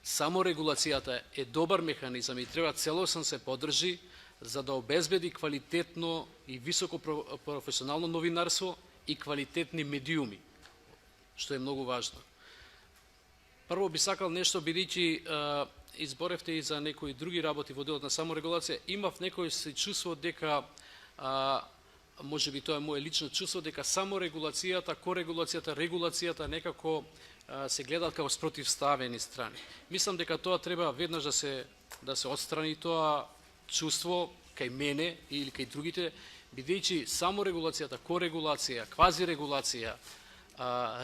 саморегулацијата е добар механизам и треба целосно се подржи за да обезбеди квалитетно и високо професионално новинарство и квалитетни медиуми, што е многу важно. Прво би сакал нешто, бидејќи изборевте и за некои други работи во делот на саморегулација, имав некој се чувство дека може би тоа е моје лично чувство, дека саморегулацијата, корегулацијата, регулацијата некако се гледаат како спротивставени страни. Мислам дека тоа треба веднаш да се отстрани тоа чувство кај мене или кај другите, бидејќи саморегулацијата, корегулација, квазирегулација,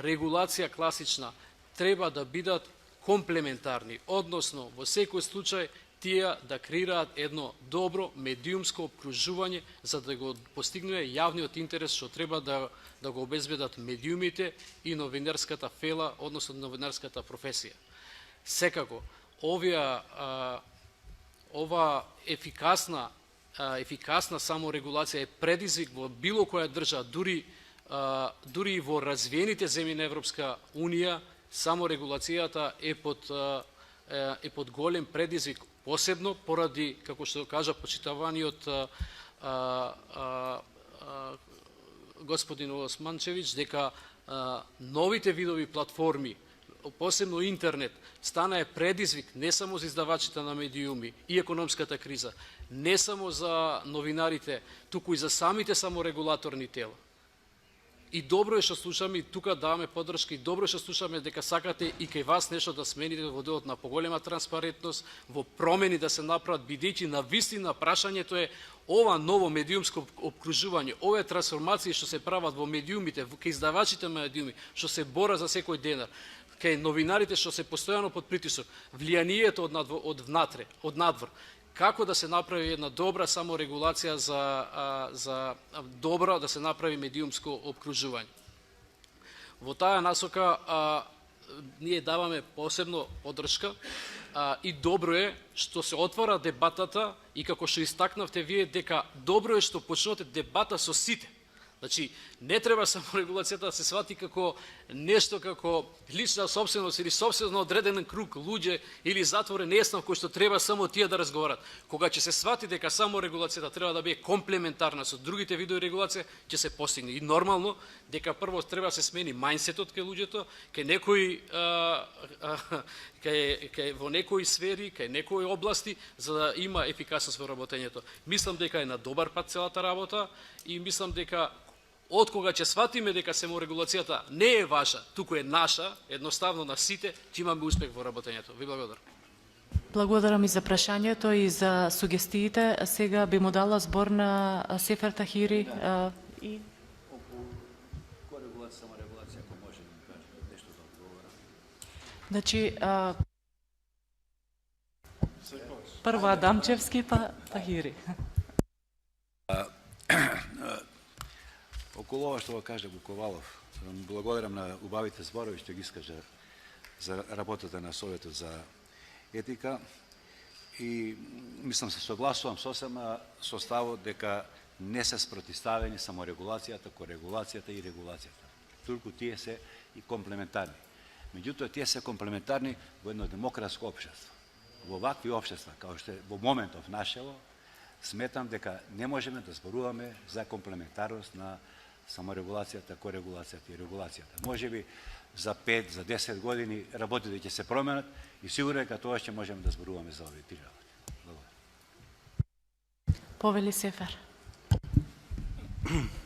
регулација класична треба да бидат комплементарни, односно во секој случај тие да креираат едно добро медиумско обкружување за да го постигнува јавниот интерес што треба да го обезбедат медиумите и новинарската фела, односно новинарската професија. Секако, ова ефикасна ефикасна саморегулација е предизвик во било која држава, дури и во развиените земји на Европска Унија, саморегулацијата е под голем предизвик, посебно поради, како што кажа почитаваниот господин Османчевиќ, дека новите видови платформи, посебно интернет, стана е предизвик не само за издавачите на медиуми и економската криза, не само за новинарите, туку и за самите саморегулаторни тела. И добро е што слушаме, и тука даваме поддршка, и добро е што слушаме дека сакате и кај вас нешто да смените во делот на поголема транспарентност, во промени да се направат, бидејќи на вистина прашањето е ова ново медиумско обкружување, овие трансформации што се прават во медиумите, кај издавачите на медиуми, што се борат за секој денар, кај новинарите што се постојано под притисок, влијанието од внатре, од надвор, како да се направи една добра саморегулација за добро да се направи медиумско обкружување. Во таа насока ние даваме посебно поддршка и добро е што се отвора дебатата и како што истакнавте вие дека добро е што почнувате дебата со сите. Значи, не треба саморегулацијата да се свати како нешто како лична собственост или собствено одреден круг луѓе или затворен естав кој што треба само тие да разговарат. Кога ќе се свати дека саморегулацијата треба да биде комплементарна со другите видови регулација, ќе се постигне. И нормално дека прво треба да се смени мајндсетот кај луѓето, кај во некои сфери, кај некои области, за да има ефикасност во работењето. Мислам дека е на добар пат целата работа и мислам дека откога ќе сватиме дека саморегулацијата не е ваша, туку е наша, едноставно на сите, ќе имаме успех во работењето. Ви благодарам. Благодарам и за прашањето и за сугестиите. Сега би му дала збор на Сефер Тахири и саморегулација, ако може да ми каже нешто за одговора. Значи, прво Адамчевски, па Тахири. Околу ова што го кажа Буковалов, благодарам на убавите зборови што ги искажа за работата на Советот за етика и мислам се согласувам сосема со ставот дека не се спротивставени само регулацијата, корегулацијата и регулацијата. Туку тие се и комплементарни. Меѓутоа, тие се комплементарни во едно демократско општество. Во вакви општества, као што е во моментов нашево, сметам дека не можеме да зборуваме за комплементарност на саморегулацијата, корегулацијата и регулацијата. Може би за 5, за 10 години работите ќе се променат и сигурно дека тоа ќе можеме да зборуваме за овие три работи. Благодарам. Повели Сефер.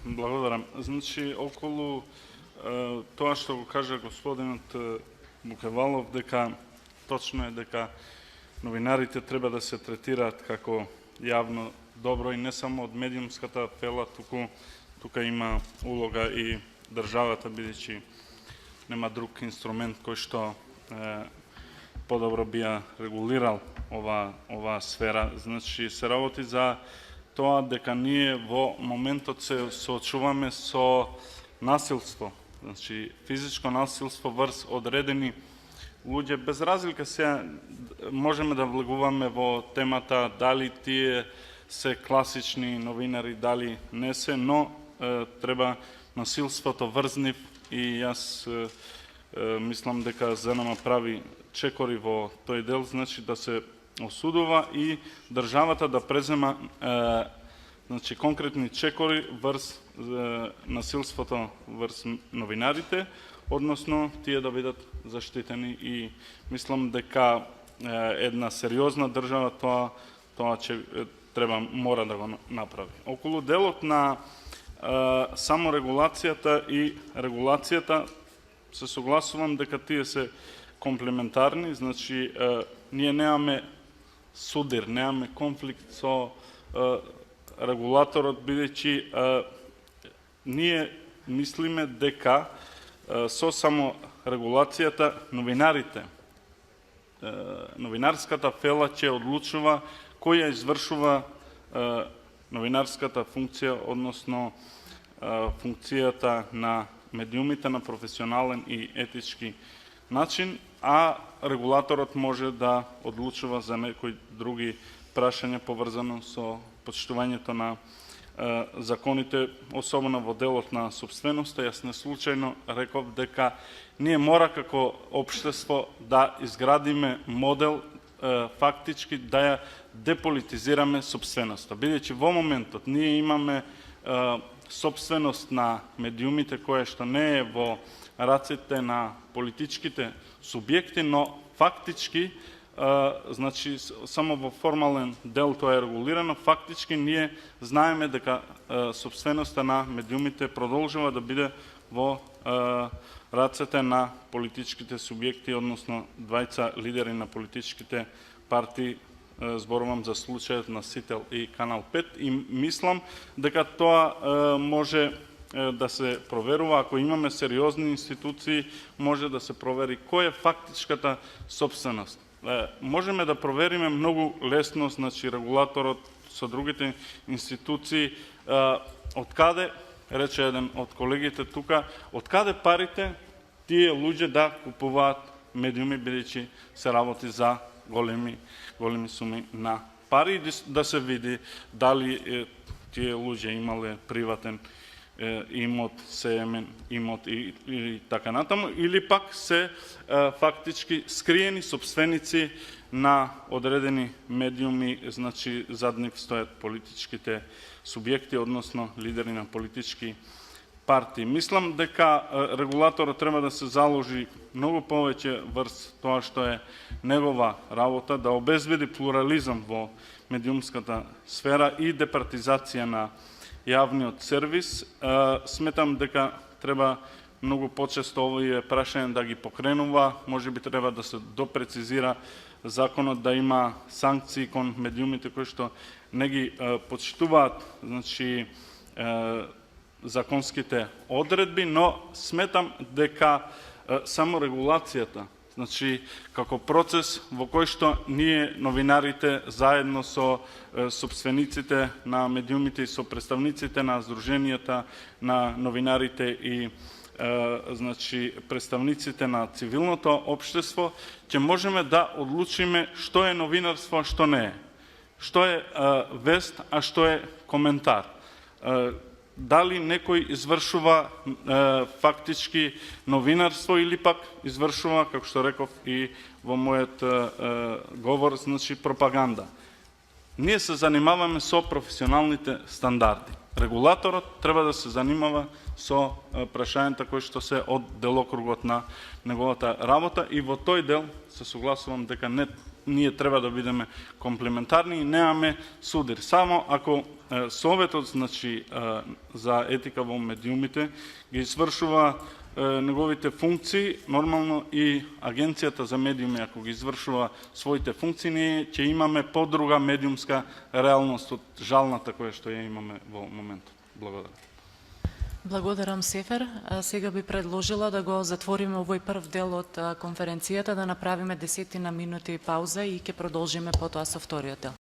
Благодарам. Значи, околу тоа што го кажа господинот Букевалов, дека точно е дека новинарите треба да се третираат како јавно добро и не само од медиумската фела, тука има улога и државата, бидејќи нема друг инструмент кој што подобро би ја регулирал оваа сфера. Значи, се работи за тоа дека ние во моментот се соочуваме со насилство. Значи, физичко насилство врз одредени луѓе, без разлика се можеме да влегуваме во темата дали тие се класични новинари, дали не се, но треба насилството врз нив и јас мислам дека ЗНМ прави чекори во тој дел, значи да се осудува и државата да презема значи конкретни чекори врз насилството врз новинарите, односно тие да бидат заштитени и мислам дека една сериозна држава тоа мора да го направи. Околу делот на саморегулацијата и регулацијата се согласувам дека тие се комплементарни, значи ние немаме судир, немаме конфликт со регулаторот, бидејќи ние мислиме дека со само регулацијата новинарската фела ќе одлучува кој ја извршува новинарската функција, односно функцијата на медиумите на професионален и етички начин, а регулаторот може да одлучува за некои други прашања поврзано со почитувањето на законите, особено во делот на собственоста. Јас не случајно реков дека ние мора како општество да изградиме модел фактички да ја деполитизираме собственоста. Бидејќи во моментот ние имаме собственост на медиумите која што не е во рацете на политичките субјекти, но фактички значи само во формален дел тоа е регулирано, фактички ние знаеме дека собственоста на медиумите продолжува да биде во рацете на политичките субјекти, односно двајца лидери на политичките партии, зборувам за случајот на Сител и Канал 5, и мислам дека тоа може да се проверува. Ако имаме сериозни институции, може да се провери кој е фактичката собственост. Можеме да провериме многу лесно, значи регулаторот со другите институции, од каде, рече еден од колегите тука, од каде парите тие луѓе да купуваат медиуми, бидејќи се работи за големи суми на пари, да се види дали тие луѓе имале приватен имот, сеемен имот и така натаму, или пак се фактички скриени собственици на одредени медиуми, значи зад нив стојат политичките субјекти, односно лидери на политички партии. Мислам дека регулаторот треба да се заложи многу повеќе врз тоа што е негова работа, да обезбеди плурализам во медиумската сфера и департизација на јавниот сервис. Сметам дека треба многу почесто овие прашања да ги покренува, можеби треба да се допрецизира законот, да има санкции кон медиумите кои што не ги почитуваат, значи законските одредби, но сметам дека само регулацијата, значи како процес во кој што ние новинарите заедно со собствениците на медиумите и со представниците на здруженијата на новинарите и значи представниците на цивилното општество ќе можеме да одлучиме што е новинарство, а што не е. Што е вест, а што е коментар. Дали некој извршува фактички новинарство или пак извршува, како што реков и во мојот говор, значи пропаганда. Ние се занимаваме со професионалните стандарди. Регулаторот треба да се занимава со прашањата кои што се од делокругот на неговата работа, и во тој дел се согласувам дека ние треба да бидеме комплементарни и немаме судир. Само ако Советот, значи за етика во медиумите ги извршува неговите функции, нормално и Агенцијата за медиуми ако ги извршува своите функции, ние ќе имаме подруга медиумска реалност од жалната која што ја имаме во моментот. Благодарам. Благодарам, Сефер. Сега би предложила да го затвориме овој прв дел од конференцијата, да направиме 10 минути пауза и ќе продолжиме потоа со вториот дел.